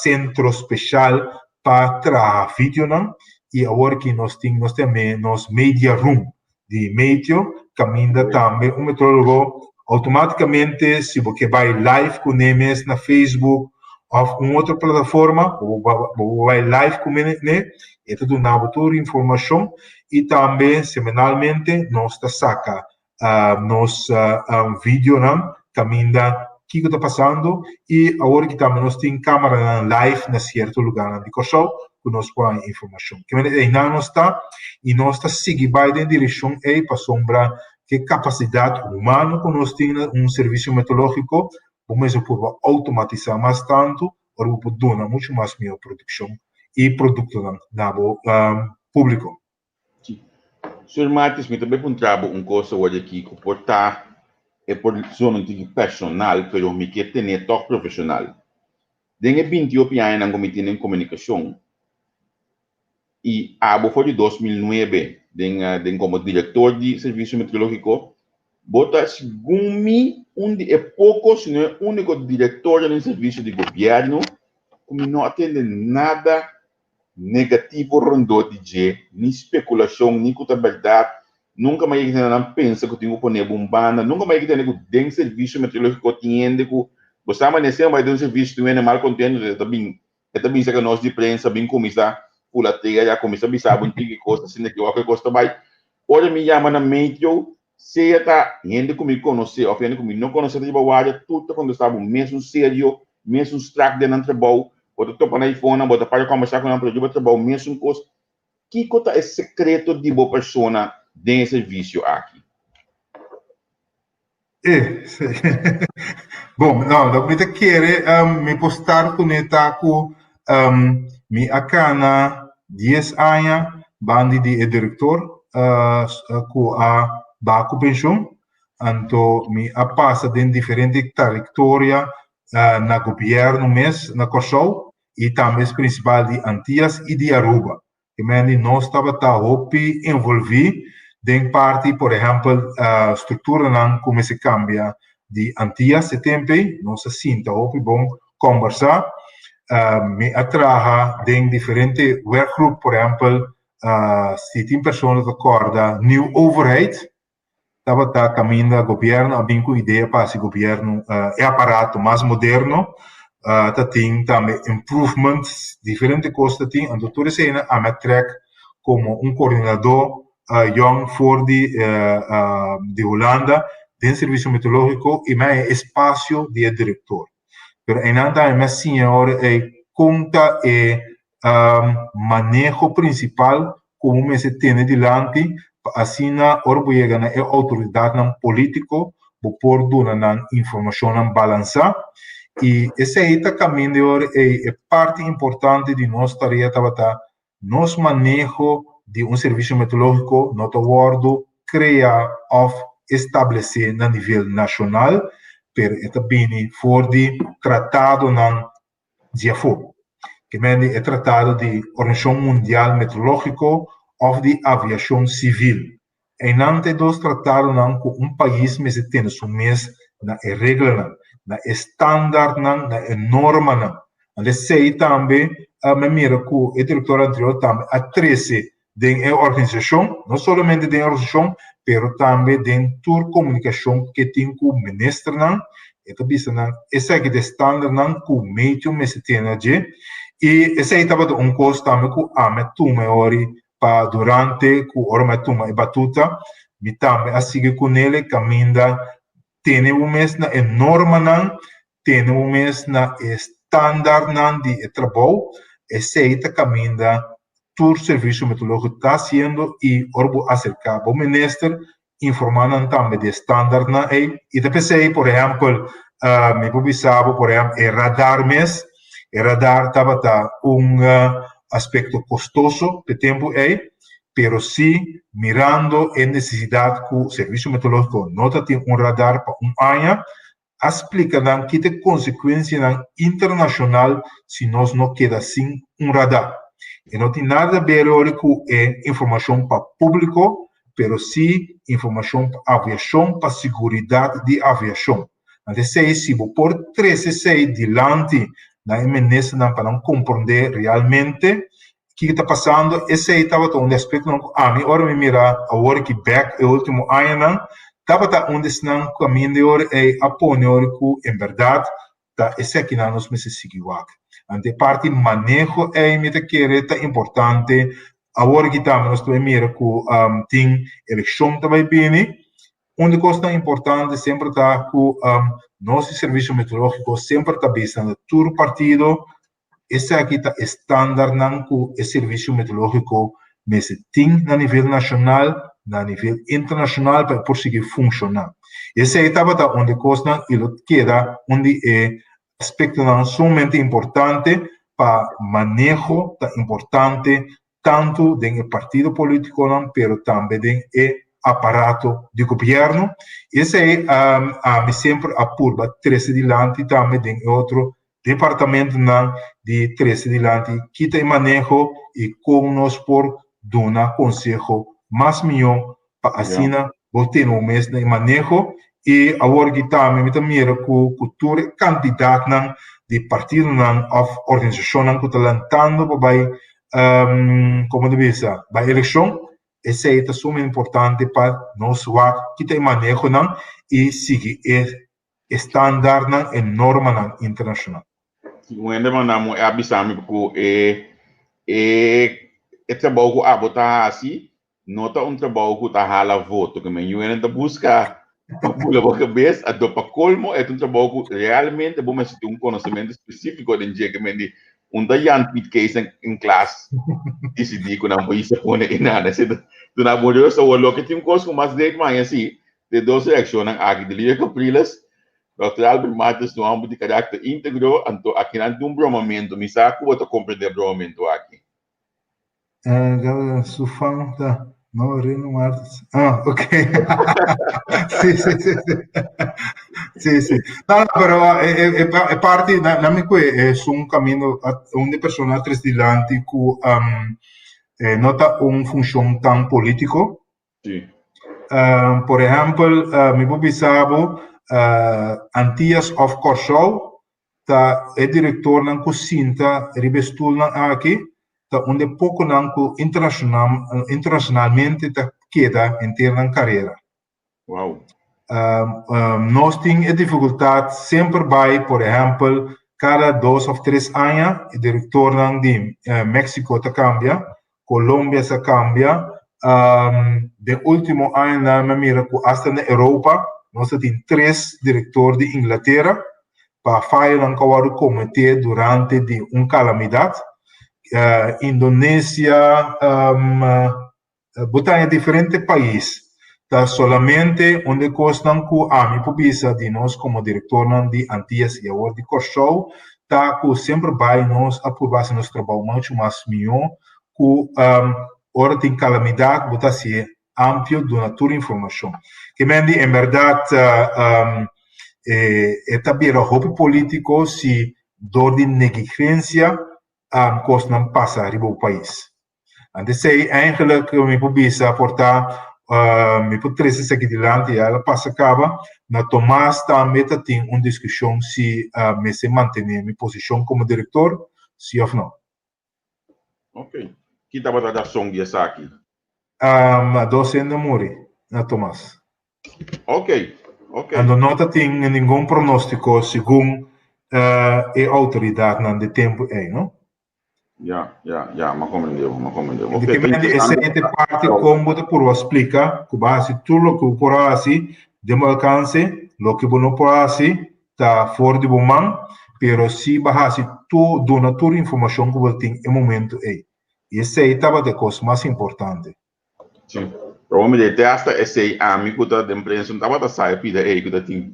centro especial para trabalhar vídeo, não? E agora que nós temos também nos media room de meio, caminha também um metrólogo automaticamente, se você vai live com eles na Facebook ou uma outra plataforma, ou vai live com eles, e tudo dá toda a informação e também semanalmente nós saca nos vídeo, não? Caminha o que está passando e agora que também nós temos câmera live em certo lugar de Kosovo que nós podemos informação. Que ainda não está e nós está seguindo em direção para sombra que capacidade humana que nós temos serviço meteorológico, vamos por automatizar mais tanto, ou por dar muito mais melhor produção e produto público. Sr. Matis, me também encontrava coisa hoje aqui que portar é por zona de personal, pero me quer ter toque profissional. Dengue 28 anos que me tenho em comunicação e abo foi de 2009, den como diretor de serviço meteorológico, bota segundo mim é pouco, se não é o único diretor de serviço de governo que não atende nada negativo rondou de nem especulação, nem contabilidade. Nunca mais que não pensa que tenho que pôr bombana, nunca mais que tenho que ter serviço meteorológico tiende que você amanhecer vai ter serviço que é mal contendo, também se que nós de prensa bem começar por a terra já começa a pensar muito que costa, se não que o que costa vai. Ora me chama na meio, se tá gente comigo conhecer, ou gente comigo não conhecer de área, tudo quando estava mesmo sério, mesmo track de não trabalho, ou tô para iPhone, bota para conversar com uma pessoa trabalho mesmo coisa. Que coisa é secreto de boa pessoa de serviço aqui? Bom, não, da coisa que me postar conectar com me acana 10 anos, bandi de diretor com a baco pensão, então me passa de diferentes territórios na governo mês na Kosovo e também principal de Antillas e de Aruba. Que nós estava envolvido em parte, por exemplo, a estrutura não como se cambia de Antillas e tempo, nós sinta bom conversar, me atraja em diferentes workgroups, por exemplo, se tem pessoas que acordam new overhead, estava caminhando a governo, a bem com ideia para esse governo é aparato mais moderno, tem também improvements, diferentes coisas tem, a doutora Sena a me track como coordenador young for de Holanda, de serviço meteorológico e mais espaço de diretor. Pero em nada mais senhor conta manejo principal como se tem diante assim na orgulha na autoridade não político por dar na informação balança e esse aí tá caminho é parte importante de nossa tarefa nosso manejo de serviço meteorológico no acordo criar ou estabelecer na nível nacional per também for de tratado na GFO que é tratado de Organização Mundial Meteorológico ou de Aviação Civil. Em ante dos tratados com país mas tem o mês na regra na estándar na norma na sei também me mira que o diretor anterior também a 13 de organização não somente de organização pero também de toda comunicação que tem com o ministro e também esse aqui de estándar com o meio mas tem e esse aí estava coisa também com a metuma para durante que o orma tuma e batuta mi tambe a seguir com ele caminda tem um mês na norma nan tem um mês na standaard nan de trabalho essa caminda todo serviço meteorológico está sendo e orbo acerca o ministro informando também de standaard na e depois por exemplo me publicava por exemplo o radar estava aspecto costoso de tempo pero sí mirando en necesidad que el servicio meteorológico no tiene un radar para un año, explica que te consecuencia internacional si nos no queda sin un radar. Y no tiene nada a ver con información para público, pero sí información para aviación, para seguridad de aviación. Entonces, si por 13 delante, na MNS para compreender realmente o que está passando, esse aí estava um aspecto mim, ora me mira a hora que back o último ano, estava onde não caminho de hora e apoio que em verdade tá esse aqui não nos meses seguir. Ante parte manejo é me te querer tá importante a hora que estamos nós também mira que tem eleição também bem, onde coisa importante sempre tá que nosso serviço meteorológico sempre está visando todo partido. Esse aqui está estándar com o serviço meteorológico, mas tem a nível nacional, a nível internacional para conseguir funcionar. Esse aí estava onde costa e queda onde é aspecto não somente importante para manejo, tá importante tanto do partido político não, pero também do aparato de governo. Esse aí me sempre apurba 13 dilante também de outro departamento de 13 dilante que tem manejo e com nós por dar consejo mais melhor para assim ter um mês de manejo e agora que também me mira com cultura candidato de partido ou organização que está lutando para como deve ser para eleição. Esse é muito importante para nós que tem manejo e seguir estándar e norma internacional. Quando mandamos avisar porque é trabalho que abota assim, não tá trabalho que tá hala voto, que eu ainda busca pula a cabeça, a dopa colmo, é trabalho que realmente bom mas tem conhecimento específico de dia que me da Jan Piet case em classe decidi que não foi isso pone em nada, se tu na boa só o que tem coisa mais de mais assim, de duas reações aqui de Liga Capriles. Dr. Albert Matos no âmbito de carácter íntegro, aqui não tem bromamento, me saco ou compreender bromamento aqui? Sufão, tá. Não, Reno Martos. Ok. Sim. Não, pero é parte, na minha coisa, é um caminho onde pessoas trastilante que não tem uma função tão político. Sim. Por exemplo, me publicava Antillas of Curaçao, é diretor na cozinha, revestul na aqui, onde pouco não internacionalmente queda em ter na carreira. Wow. Nós temos dificuldade sempre vai, por exemplo, cada 2 ou 3 anos, o diretor de México cambia, Colômbia cambia, de último ano na mira que hasta na Europa nós temos 3 diretores de Inglaterra para fazer um comitê durante uma calamidade. Indonésia, botar em diferentes países. Tá solamente onde costam que a minha publica de nós como diretor de Antillas e agora de Curaçao, tá que sempre vai nós aprovar nosso trabalho muito mais melhor que hora tem calamidade, botar se amplo de toda informação. Que em verdade é também o hobby político se dor de negligência coisa não passa arriba o país. Então, sei eigenlijk me publica portar me put 13 aqui delante e ela passa acaba na Tomás também tem uma discussão se me se manter minha posição como diretor, sim ou não. Ok. Que estava da ação de aqui? A 12 de morrer na Tomás. Ok. Quando não tem nenhum pronóstico segundo a autoridade não de tempo não? ma compreendeu. De Ok, que maneira essa é a parte como de por explicar, que base tudo o que por assim, de um alcance, o que não por assim, tá fora de bom man, pero se base tu dona toda a informação que você tem em momento aí. E essa é a de coisa mais importante. Sim. Provavelmente até esta esse amigo da empresa não estava sai pida aí que tem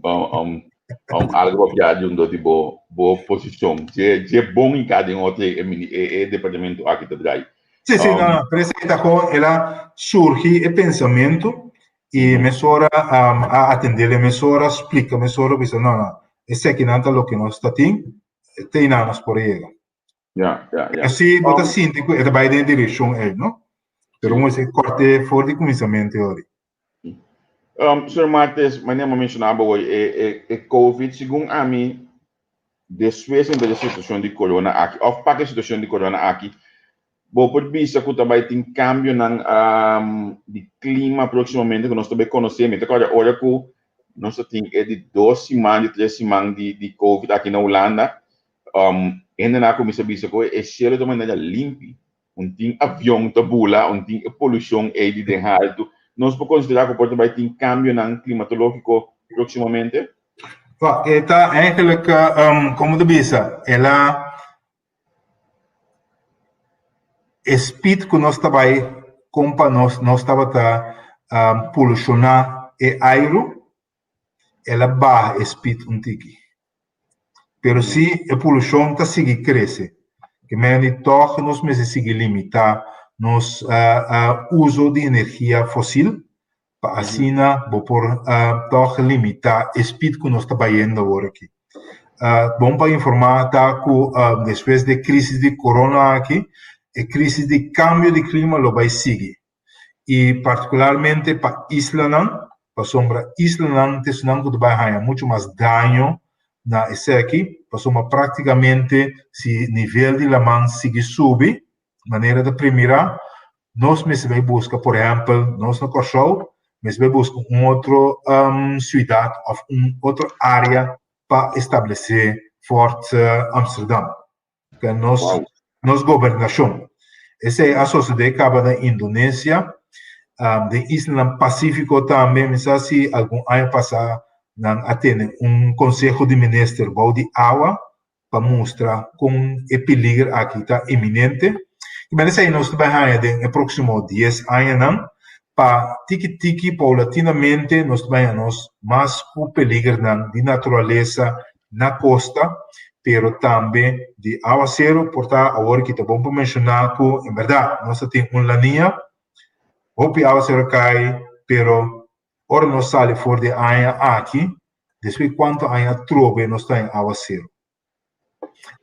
algo para de um tipo boa posição. É bom em cada outro departamento aqui da Drai. Sim, sim, não, por isso ela surge o pensamento e mesora a atender a mesora explica, mesora diz, não, esse aqui não é o que nós está tem nada por aí. Assim, bota sinto que ele vai em direção a ele, não? Pero vamos corte fora de conhecimento ali. Sr. Martes, mas nem mencionava hoje, COVID, segundo a mim, depois da situação de corona aqui, ou para a situação de corona aqui, bom, por vista que também tem cambio de clima proximamente, que nós também conhecemos. Então, olha que nós temos de 2 semanas, 3 semanas de COVID aqui na Holanda. Ainda não começa a ver que é cheiro de maneira limpa. Tem avião que bula, tem poluição aí de dentro. Nós podemos considerar que também tem cambio climatológico proximamente? Está eigenlijk, como de bisa, ela speed que nós trabalhamos, compa nós estava polucionar e aero, ela barra speed tiki. Pero se a poluição está seguir cresce, que mesmo toch nós mesmo seguir limitar nos uso de energia fóssil, para assim por toch limitar speed que nós trabalhando agora aqui. Bom para informar tá que depois da crise de corona aqui, a crise de cambio de clima lo vai seguir. E particularmente para Isla, para sombra Isla, que vai ter muito mais dano na esse aqui, para sombra praticamente se nível de la man sigue subir, maneira de primeira, nós mesmo vai buscar, por exemplo, nós no Corsol, mas vai buscar outra cidade ou outra área para estabelecer Forte Amsterdam, que é nossa governação. Essa é a sociedade que acaba da Indonésia, de Isla Pacífico também, mas assim, algum ano passado, atende conselho de ministros de água para mostrar como o peligro aqui está iminente. Mas aí nós trabalhamos no próximo 10 anos, para tiki paulatinamente nós trabalhamos mais com o peligro de natureza na costa, pero também de aguacero, portanto, agora que está bom para mencionar que, em verdade, nós temos uma laninha, o aguacero cai, pero ora nós saímos fora de área aqui, depois quanto área trove nós temos aguacero.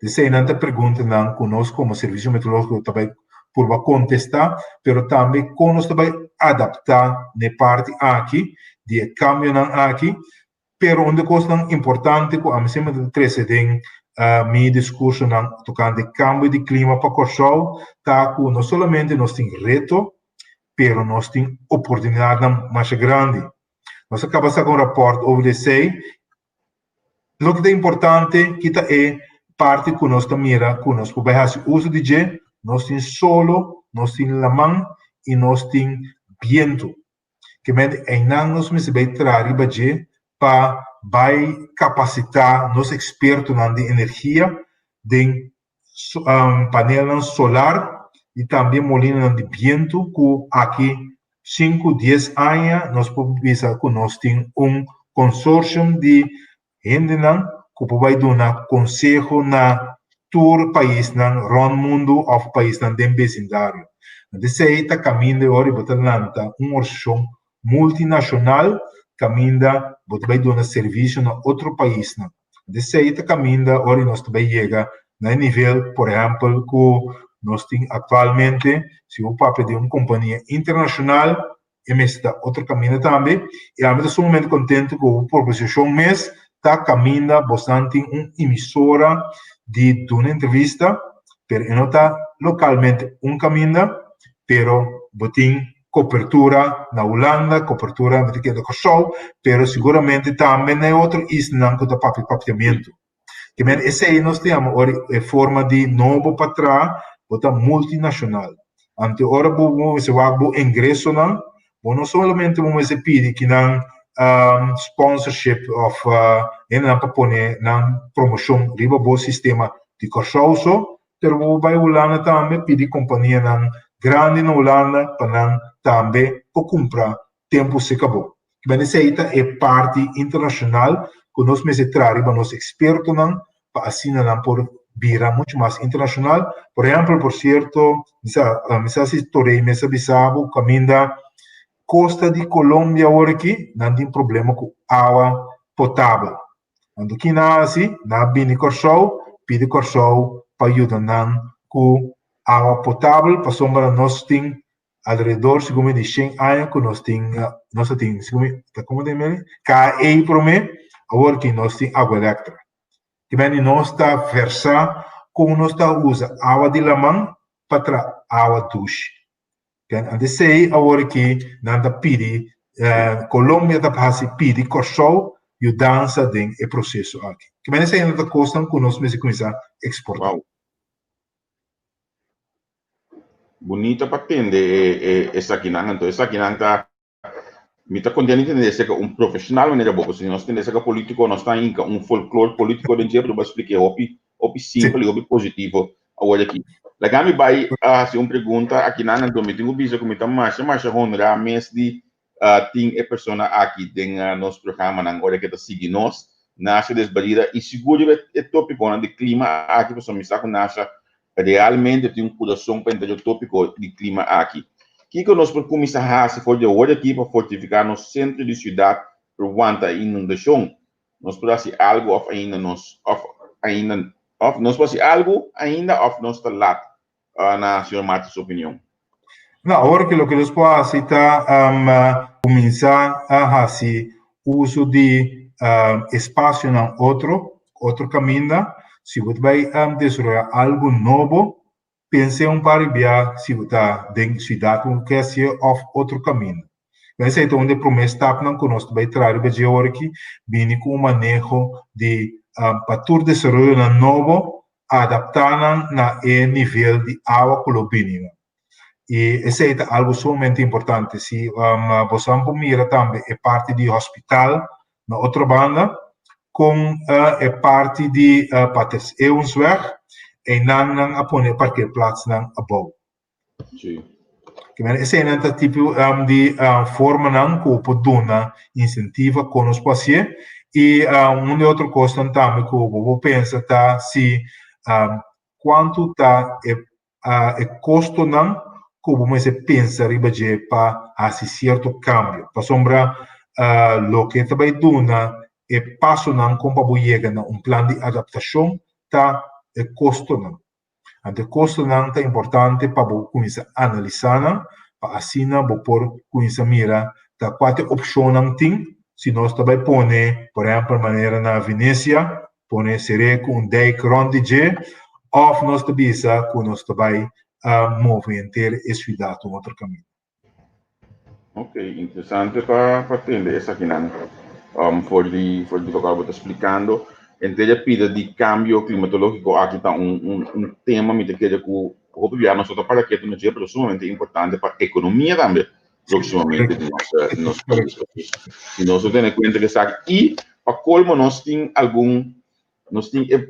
Dessa não te pergunta não conosco como serviço meteorológico também por contestar, pero também conosco também adaptar na parte aqui de cambio não aqui, pero onde coisa importante que a mim sempre precedem meu discurso não tocando cambio de clima para Corsol, tá que não somente nós temos reto, pero nós temos oportunidade mais grande. Nós acabamos com um rapport over the say, o que é importante que é parte que nós mira, que nós podemos fazer uso de je, nós temos solo, nós temos la mão e nós temos viento. Que em nós me vai trazer para vai capacitar nos expertos de energia, de painel solar e também molino de viento, que aqui 5, 10 anos nós podemos que nós temos consórcio de gente que vai dar conselho na todo país, no mundo ou país no vecindário. Desse aí está caminhando agora para Atlanta, uma organização multinacional caminha vai dar serviço na outro país. Desse aí está caminhando agora nós também chega no nível, por exemplo, que nós temos atualmente, se o papel de uma companhia internacional, e está outro caminho também, e a mim estou muito contente com a proposição mês está caminhando bastante uma emissora de uma entrevista, pero não está localmente caminho, pero botem cobertura na Holanda, cobertura de Kosovo, pero seguramente também na outra isla que está papiamento. Que esse aí nós temos a forma de novo para trás, bota multinacional. Ante ora se wagbo ingresso não, não somente vamos pedir que não sponsorship of na papone na promoção riba bo sistema de corsoso, ter vai Holanda também pedir companhia na grande na Holanda para também para comprar tempo se acabou. Que aceita é parte internacional que nós me traremos nos expertos não para assim não por vira muito mais internacional. Por exemplo, por certo, se torei me sabe caminda costa de Colômbia agora aqui não tem problema com água potável. Quando aqui nasce, na bini corso, pede corso para ajudar não com água potável, para sombra nós tem alrededor, segundo de 100 anos que nós tem, segundo como tem ele, KE para mim, agora que nós tem água elétrica. Que bem nós está versar como nós está usa água de lamão para água duche. Ande sei agora que nada pede Colômbia está passando pede corso e o dança tem o processo aqui. Que bem sei nada custa que nós mesmo começar a exportar. Wow. Bonita para atender essa aqui não, então essa aqui não está me está contente de ser um profissional maneira boa, se nós temos que político nós está em folclore político de dia para explicar opi simples, opi positivo agora aqui. Legal me vai se pergunta aqui na então me tenho visto como está mais honra mês de tem a pessoa aqui tem nosso programa na hora que está seguindo nós nasce desbarida e seguro é tópico de clima aqui pessoa me está com nasce realmente tem coração para entender o tópico de clima aqui. Que nós podemos começar se for de hoje aqui para fortificar no centro de cidade por conta da inundação. Nós podemos fazer algo of ainda nós podemos algo ainda of nós lado na senhora Marta sua opinião. Na hora que nós podemos está começar a fazer uso de espaço na outro caminho, se você vai desenvolver algo novo, pense para via se está dentro da cidade com que ser of outro caminho. Mas então onde promessa está não conosco vai trazer o agora aqui vem com o manejo de para todo desenvolvimento novo adaptar na nível de água colombiana. E esse é algo sumamente importante. Se você mira também é parte de hospital na outra banda com é parte de Patres Eonsweg e não a poner parkeerplaats não above. Sim. Esse é o tipo de forma não que pode incentiva com os pacientes e de outra coisa também que eu penso tá se quanto está é custo não que você pensa ribaje para fazer certo cambio. Para sombra lo que também dona é passo não como para chegar a plano de adaptação tá é custo não. Ante custo não é importante para começar a analisar, para assim por começar a mirar da quatro opções não tem, se nós também põe, por exemplo, maneira na Venecia, põe seria com 10 ronde ou nós também com nós também movimentar esse cidade um outro caminho. Ok, interessante para entender essa aqui não. For the que eu estava explicando. Entre a pida de cambio climatológico, aqui está tema que queria que o governo só para que no dia sumamente importante para a economia também, proximamente de nosso país. E nós temos em conta que aqui, para colmo, nós temos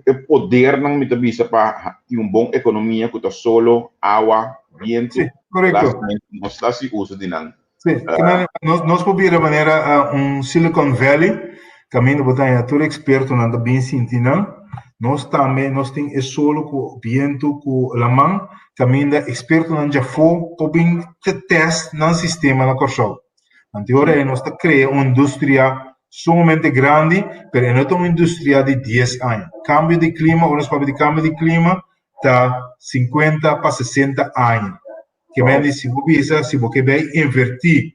o poder não me visa para ter uma boa economia que está solo, água, vento, correto. Nós está se usa de não. Sim, nós podemos de maneira Silicon Valley, caminho botar todo experto na bem sentindo, nós também nós tem solo com viento com a mão, caminho experto na já for podem teste no sistema na corso. Anterior nós está cria uma indústria sumamente grande, pero não é uma indústria de 10 anos. Cambio de clima, nós falamos de cambio de clima, está 50 para 60 anos. Que vem se você vai invertir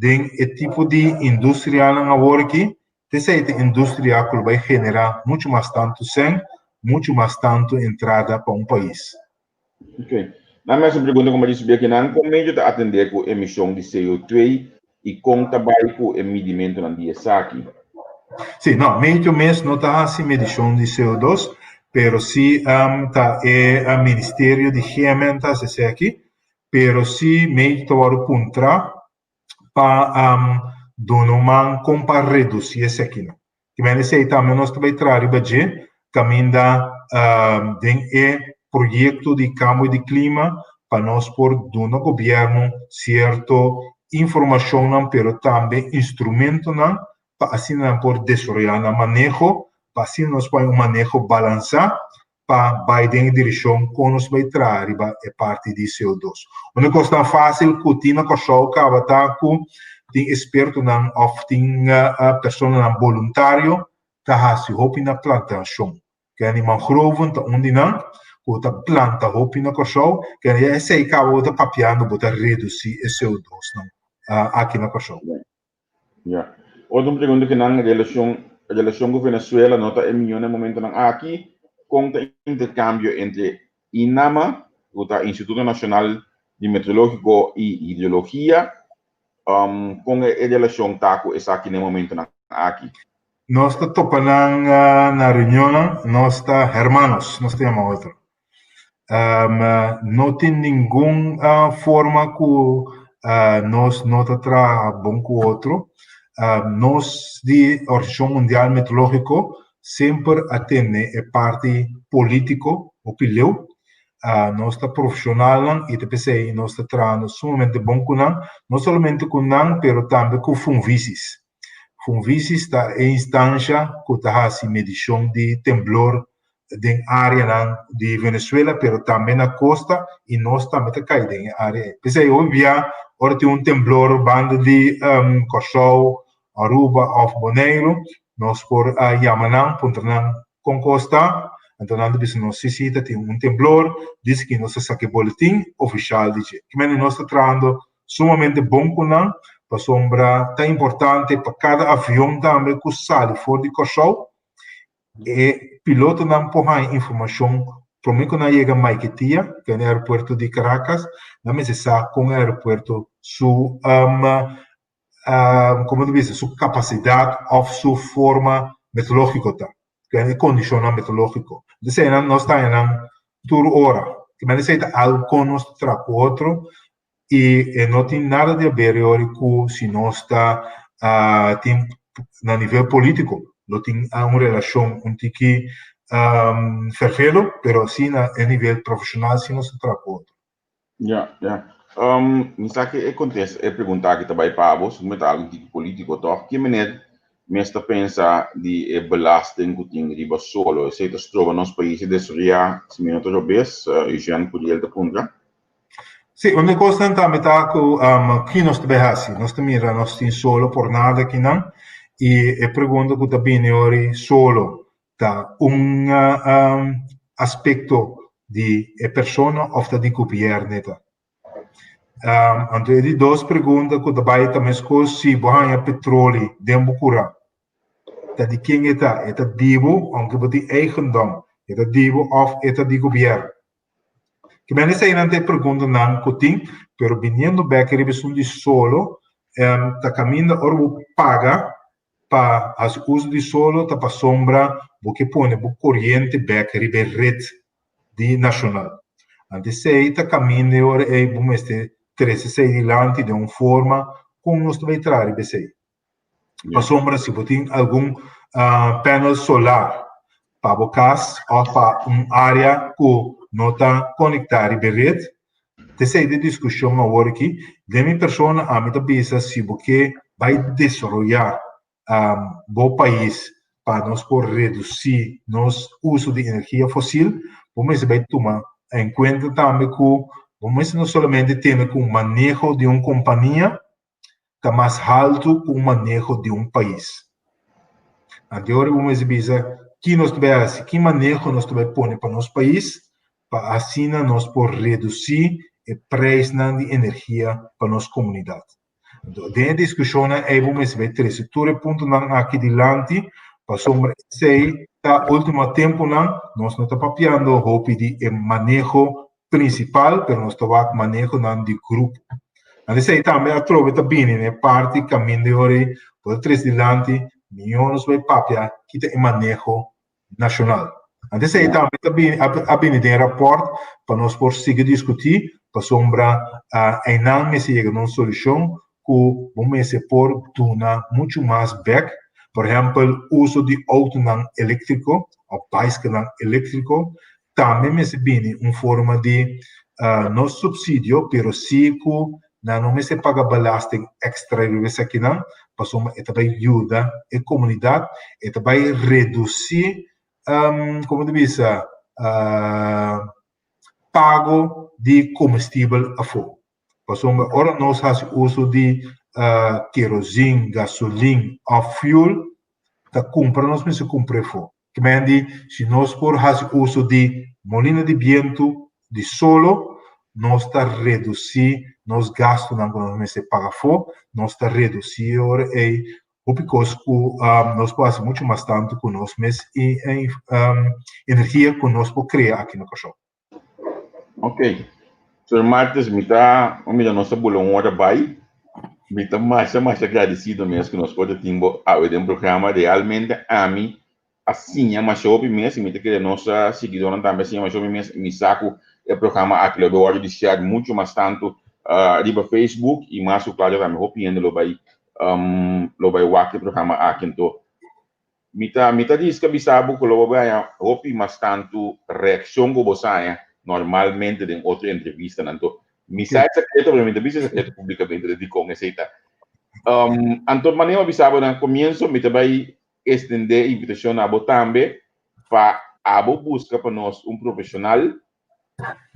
em tipo de indústria na agora aqui, essa indústria que vai generar muito mais tanto entrada para país. Ok. Na minha pergunta, como eu disse, aqui não como meio de atender com emissão de CO2 e com trabalho com o medimento na dia aqui. Sim, não, meio mês não está assim medição de CO2, pero sí tá el Ministerio de Gementa se aqui, pero sí me tawar puntra para donoman com para reduzir esse aqui não. Que me sei também nós também trabalhamos caminda den projeto de cambio de clima para nós por do governo certo informação não, pero também instrumento não para assim não por desenvolver o manejo, para assim nós podemos manejo balançar para Biden em direção com nos vai trazer é parte de CO2. Uma coisa tão fácil que tinha que só acaba com tem experto não of tem pessoa não voluntário tá se hope na plantação que é mangrove tá onde não que tá planta hope na coção que é sei que tá papiando botar reduzir CO2 não aqui na coção. Yeah. Outra pergunta que na relação com Venezuela nota é melhor no momento não aqui com o intercâmbio entre INAMA, o Instituto Nacional de Meteorológico e Hidrologia, com a relação com essa aqui no momento não aqui. Nós está topando na reunião, nós está hermanos, nós temos outro. Não tem nenhuma forma que nós não está bom com o outro. Nós, de Organização Mundial Meteorológico, sempre atende a parte político, opinião. Nós está profissional e TPC, nós está trabalhando sumamente bom com não somente com mas também com funvices. Funvices está em instância que está a medição de temblor de área de Venezuela, pero também na costa e nós também está caído em área. Pensei hoje hora tem temblor banda de Corsol, Aruba of Bonaire, nós por Yamanã, Puntanã com costa, então nós necessita tem temblor, diz que nós saque boletim oficial de que nós está trabalhando sumamente bom com para sombra tá importante para cada avião também que sai fora de Corsol e piloto não põe informação para mim quando chega Maiquetia que é o aeroporto de Caracas não me sabe com o aeroporto su como eu disse sua capacidade ou sua forma meteorológica tá que é condição meteorológica então nós está em tour hora que me diz algo com nós tra outro e não tem nada de ver com se nós está tem na nível político não tem uma relação com que fervelo, pero sim a nível profissional se nós está outro. Me sabe que acontece é perguntar que também para você como está algo tipo político toch que maneira me está pensa de belasting que tem riba solo se está trova nos países de Suria se me noto vez e já não podia ele punta. Sì, ogni cosa também tá com que nós também assim, nós também nós tem solo por nada aqui não e pergunta que também ori solo tá aspecto de persona ou de governo tá. Então de duas perguntas que também também se banha petróleo dentro cura. Tá de quem é tá divo, aunque de eigendom, é divo of é de governo. Que bene sei não te pergunta não cotim, pero viniendo back revisão de solo, tá caminho orbo paga para as uso de solo tá para sombra, porque põe o corrente back ribe rede de nacional. Antes sei tá caminho ora é bom este 13 dilante de uma forma com nós vai trazer ribe sei. Para sombra se botin algum painel solar para bocas ou para área que não está conectada à rede, essa de discussão agora aqui, de minha pessoa, a minha cabeça, se você vai desenvolver bom país para nós por reduzir nosso uso de energia fóssil, vamos vai tomar em conta também que vamos não somente ter um manejo de uma companhia, que mais alto que o manejo de um país. Agora vamos ver que nós tivemos, que manejo nós tivemos pôr para nosso país, para assim nós por reduzir o preço de energia para nossa comunidade. Então, dentro da discussão, vamos ver três pontos aqui adiante, para sombra sei, tá último tempo nós não estamos papiando o de manejo principal, mas nós estamos manejo de grupo. Então, sei também a trova também, né, parte caminho de hoje, por três adiante, milhões vai papiar que tem manejo nacional. Antes aí também tem rapport para nós por seguir discutir, para sombra em não me se chega uma solução que vamos se por tornar muito mais back, por exemplo, uso de auto não elétrico, ou bicycle não elétrico, também me se bem uma forma de não subsídio, pero sim que não me se paga belasting extra vezes aqui não, para sombra também ajuda a comunidade, e também reduzir como diz, pago de combustível a fogo. Passou ora nós fazemos uso de querosene, gasolina ou fuel, tá compra nós mesmo comprar fogo. Que mende, se nós for fazer uso de molina de vento, de solo, nós está reduzir nos gastos na nós mesmo paga fogo, nós está reduzir ora porque nós podemos muito mais tanto com nós mesmos e energia que nós podemos criar aqui no cachorro. Ok. Sr. Martins, me dá nossa bolão hora vai. Me dá mais agradecido mesmo que nós podemos ter um programa realmente a mim assim é mais show mesmo me que nossa seguidora também assim é mais show mesmo me saco o programa aqui eu vou deixar muito mais tanto riba Facebook e mais o claro também hopiando lo vai o programa aqui então mita diz que bisabo que lo vai hopi mais tanto reação que você normalmente em outra entrevista então misa secreto obviamente bisa secreto publicamente de com essa Anton maneira bisabo no começo mita vai estender a invitação a também para buscar para nós profissional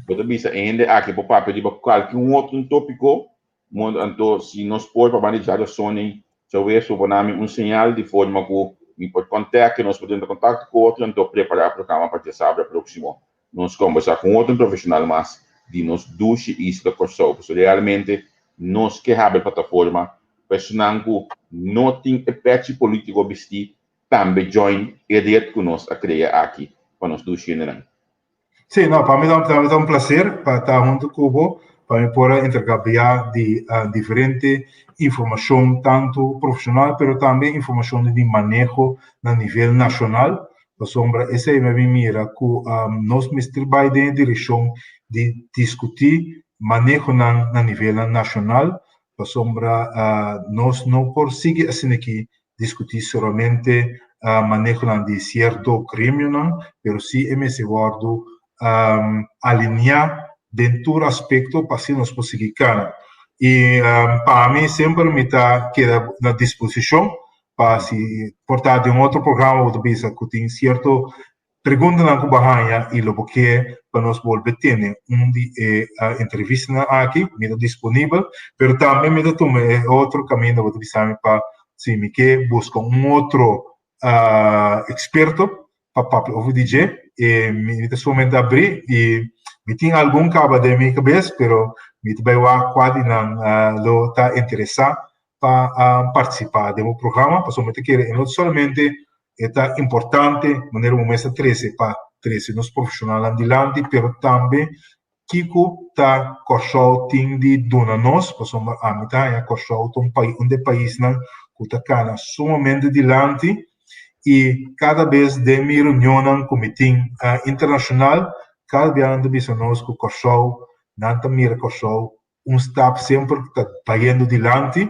você bisa ainda aqui para pedir para qualquer outro tópico então se nós podemos manejar a Sony talvez o nome sinal de forma que me pode contactar nós podemos contato com outro então preparar o programa para que sábado próximo nós conversar com outro profissional mas de nós duche isso que so realmente nós que a plataforma personal que não tem efeito político vestir também join e direto conosco a criar aqui para nós duche generando. Sim, não, para mim é um prazer para estar junto com você, para me poder intercambiar de diferente informação, tanto profissional, mas também informação de manejo a nível nacional. Por sombra, essa é a minha mira, que nós me trabalhamos em direção de discutir manejo na nível nacional. Por sombra, nós não conseguimos assim aqui discutir somente manejo de certo crime, não, mas sim esse guardo alinhar dentro do aspecto para assim nós conseguir ganhar. E para mim sempre me está à disposição para se portar de outro programa ou de visa que tem certo pergunta na Cubahanha e lo que para nós volver ter de entrevista aqui me está disponível, mas também me está tomando outro caminho de visa para se me quer buscar outro experto para o DJ e me está somente abrir e me tem algum cabo de minha cabeça, pero me também quase não está interessado para participar do programa, para somente querer não somente é importante maneira como essa 13 para 13 nos profissionais andilante, pero também Kiko está correndo tem de dona nós, para somos a mitad é correndo um país não que está sumamente dilante e cada vez de minha reunião no comitê internacional, cada vez anda bisa nós com o correu, nanta mira correu, staff sempre está indo dilante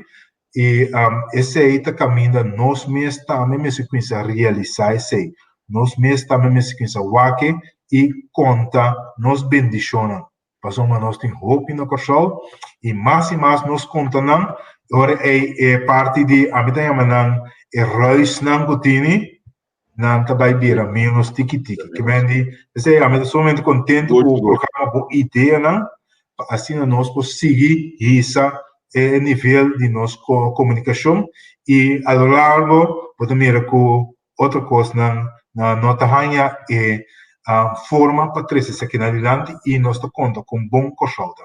e esse aí está caminhando nós mesmos também me sequência realizar esse aí, nós mesmos também me sequência wake e conta nos bendiciona, passamos nós tem hope no correu e mais nós conta não, agora é parte de a medida manan reis não gotini não também vira menos tiki-tiki que vende esse é a somente contente com o programa com ideia não assim nós podemos seguir essa nível de nossa comunicação e ao largo podemos ver com outra coisa na nota ranha é a forma para trazer aqui na adiante e nós conta com bom consulta.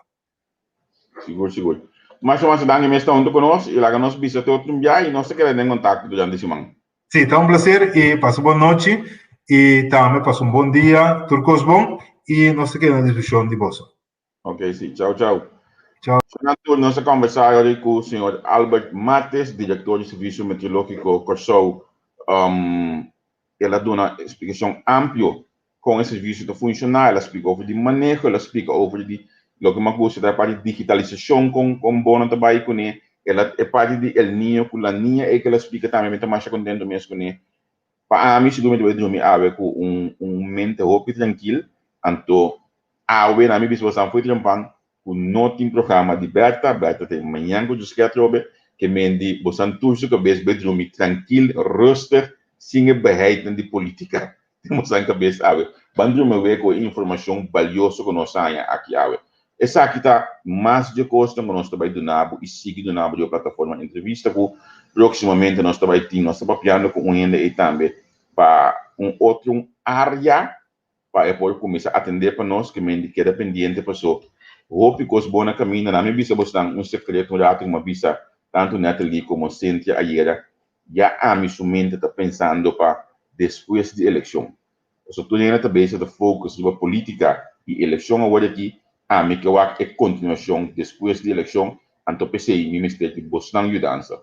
Seguro. Mas uma cidade que está junto conosco e lá que nós visitamos outro dia e nós queremos em contato durante a semana. Sim, está um prazer e passa boa noite e também passa um bom dia, turcos bom e nós queremos na discussão de você. Ok, sim. Tchau. Tchau. Nós conversamos com o senhor Albert Mates, diretor de Serviço Meteorológico Corsou. Ela dá uma explicação ampla com esse serviço de funcionar, ela explica over de manejo, ela explica over de lo que mais gosta da parte de digitalização com bom trabalho com ele, ela é parte de el niño com a niña e que ela explica também, muito mais contento mesmo com ele. Para mim, se eu dormir com mente hope tranquilo, então, na minha visão foi trampang, com não tem programa de Berta tem manhã que eu esqueci que mendi, você tudo que bes dormir tranquilo, rustig, sem beheiten de política. Temos a cabeça, quando eu ver com informação valiosa que nós temos aqui, essa aqui está mais de custo que nós trabalhamos do Nabo e sigue do Nabo de uma plataforma entrevista que proximamente nós trabalhamos com um e também para outra área para poder começar a atender para nós que me queda pendente para só. Roupa que os bons caminhos, na minha vista, você tem secreto, uma vista, tanto Natalie como Cynthia ayer, já a minha mente está pensando para depois da eleição. So, tu ainda também está foco sobre política e eleição agora aqui, a mim que eu acho que é continuação depois da eleição, então pensei, me mistério que você não ajudança.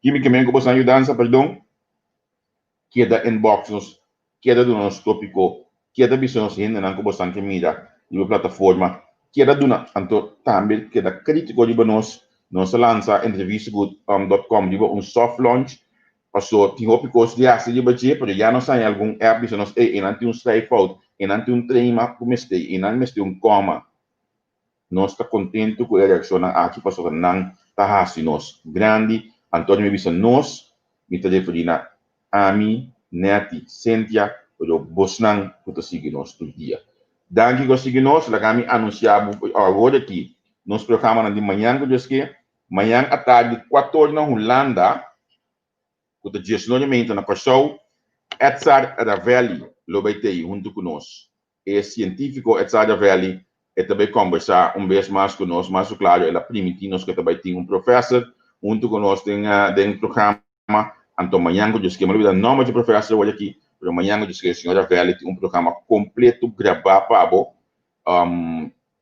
Que me que você não ajudança, perdão, queda inbox nos, queda do nosso tópico, queda visão nos ainda não que você não mira na plataforma, queda do então também queda crítico de nós lança entrevista.com, um soft launch. Passou, tinha opicos de aço de bater, mas já não sai algum app, se nós e não tem um strikeout, e não tem um treino, como este, e não mestre um coma. Nós está contente com a reação aqui, passou que não está assim nós grande, Antônio me disse nós, me está referindo a mim, Neti, Cynthia, pero Bosnan, que está seguindo nós todo dia. Danke que seguir nós, lá kami anunciamos agora aqui, nós programamos de manhã, que manhã à tarde, 14 na Holanda, o gestionamento na pessoa, Edzard Ravelli, lo vai ter junto conosco. É científico Edzard Ravelli, e também conversar vez mais conosco, mas claro, ela permite-nos que também tem professor, junto conosco tem programa, então amanhã eu disse que não nome de professor hoje aqui, mas amanhã eu disse que a senhora Ravelli tem programa completo, gravado para você,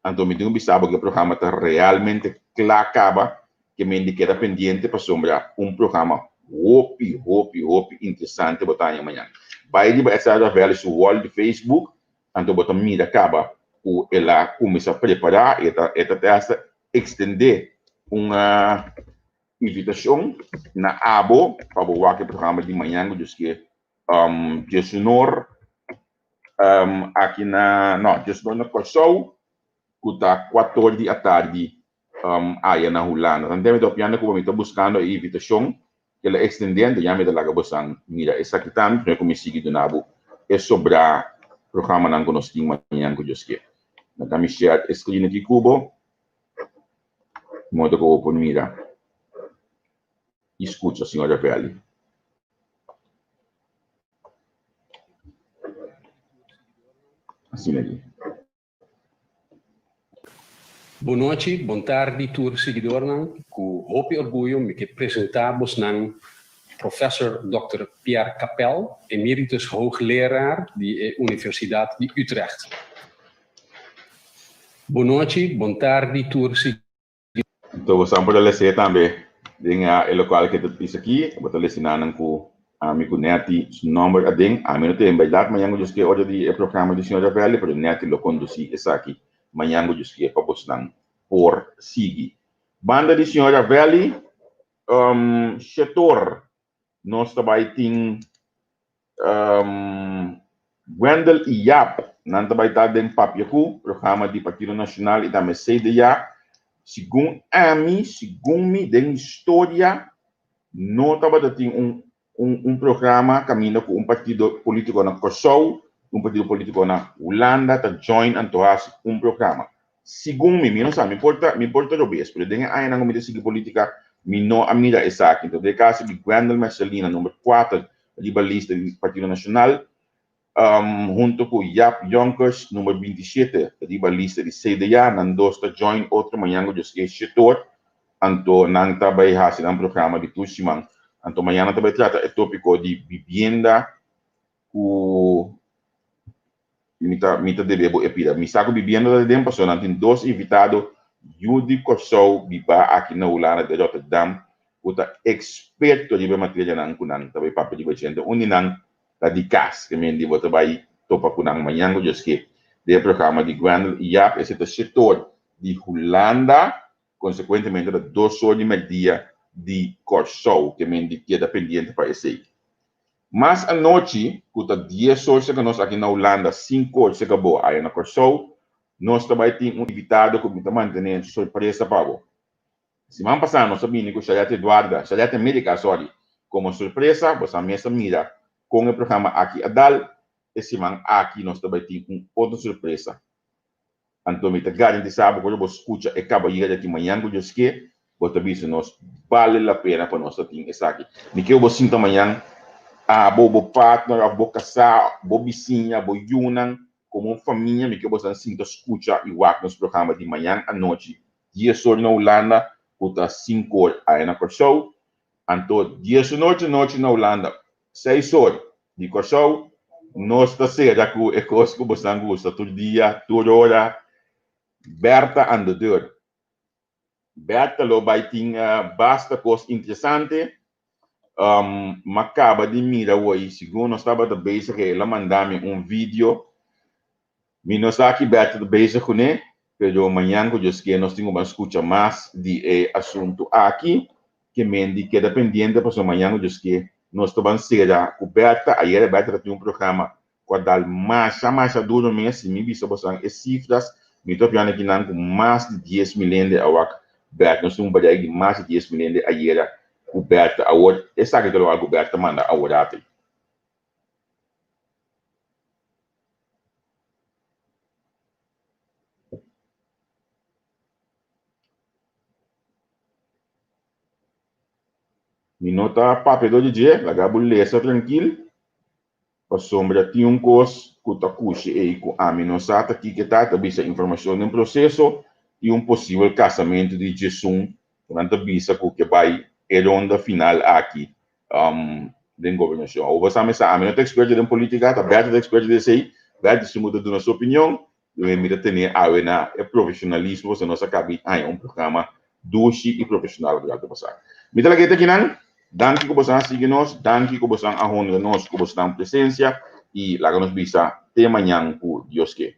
então me tenho pensado que o programa está realmente claro, que me indica pendente para sombrar programa hope interessante botar amanhã. Vai de essa velha su wall de Facebook, então botar mira acaba o ela começa a preparar eta testa extender uma invitação na abo para o que programa de manhã diz que gestionor aqui gestionor na Kosovo que tá 14 da tarde aí na Holanda. Então eu estou buscando a invitação que ela extendendo, já me dá lá bosang mira, essa aqui também, que eu comecei do Nabo, é sobre o programa que nós temos amanhã que eu esqueci. Então, kami share screen aqui, Cubo, modo que eu open mira. Escuta, senhora Velli. Assim aqui. Boa noite, boa tarde, tour seguidor, com hope e orgulho me que apresentamos nang professor Dr. Pierre Capel, emeritus hoogleraar de Universidade de Utrecht. Boa noite, boa tarde, tour seguidor. Então, você pode ler também, dengan local que tu bisa aqui, betul lesinan ko amigo Neti número ading, amin ito yung baylat, mayang Diyos kayo, di programa di Senhora Velli, pero Neti lo conduci essa aqui, mayang Diyos kayo, papos ng por sigi. Banda di Senhora Velli, setor, nós trabalhamos em Wendel Iyap, nang trabalhamos em Papiacu, programa de Partido Nacional e também CDA, segundo mi, den história, não trabalhamos programa caminho com partido político na Kosovo, partido político na Holanda, tá join antoas programa. Segundo mi, não sabe, me importa o bes, pero dengan ay nang umida sige política, mi no amida esa aqui. Então, de caso de Gwendol Marcelina, número 4, da lista do Partido Nacional, junto com Jaap Jonkers, número 27, da lista de CDA, nandos tá join outro manhã de setor, anto nang tabay hasil ang programa de Tusimang. Anto manhã tabay trata o tópico de vivienda, mita debebo epida. Misako vivienda de tempo, so nantin dos invitado, Judy Kosow, biba aqui na Holanda de Rotterdam, uta experto de matéria nang kunang, tabay papel de bachente, uninang, da di cas, que me dibo tabay topa kunang manhã Deus que de programa de Grand IAP esse setor de Holanda, consequentemente da 2 horas e meia de Corsou, que me queda pendente para esse. Mas a noite, quando 10 horas que nós aqui na Holanda, 5 horas que acabou aí na Corsou, nós também temos invitado que está mantendo surpresa para você. Semana passada, nós sabíamos que o Charlotte Eduarda, Charlotte Médica, sorry, como surpresa, você mesmo mira com o programa aqui Adal, e semana aqui nós também temos outra surpresa. Então, me garanto sabe quando você escuta e acaba de aqui amanhã, que Deus que, você vê nós vale a pena para nós ter isso aqui. Me que eu vou sentar amanhã, a bobo partner, a bobo casar, bobo vizinha, bobo yunan, como uma família, me que você sinta escuta e o nos programa de manhã à noite. 10 horas na Holanda, puta 5 horas aí na Corsou. Então, 10 noite na Holanda, 6 horas de Corsou. Nós está certo que é coisa que você não gosta, todo dia, toda hora. Berta andador. Berta lo vai tinha basta coisa interessante. Macaba de mira hoje, segundo nós estava da base que ela mandou-me vídeo. Me nós aqui Berta da base com ele, pero amanhã que Deus quer nós temos uma escuta mais de assunto aqui que me queda pendente para amanhã que Deus quer nós estamos será coberta. Aí a Berta tem programa com dar mais duro mesmo, me visto bastante as cifras. Me estou vendo aqui com mais de 10 milhões de awak Berta, nós temos mais de 10 milhões de ayer coberta a outra, essa que a coberta manda a outra. Me nota papel de dia, la gabuleza tranquilo. A sombra tinha cos, que tá cuxe e com a minosata aqui que tá bisa informação em processo e possível casamento de Jesus, durante bisa que vai ronda final aqui da governação. Ou você sabe, a minha expert em política, tá aberta de expert de sei, vai se muda de nossa opinião, eu me ter a profissionalismo, você não sabe aí programa doce e profissional que passar. Me dá aqui não? Danke que você siga-nos, danke que você honra nós, que você dá presença e lá nos visa até amanhã por Deus que.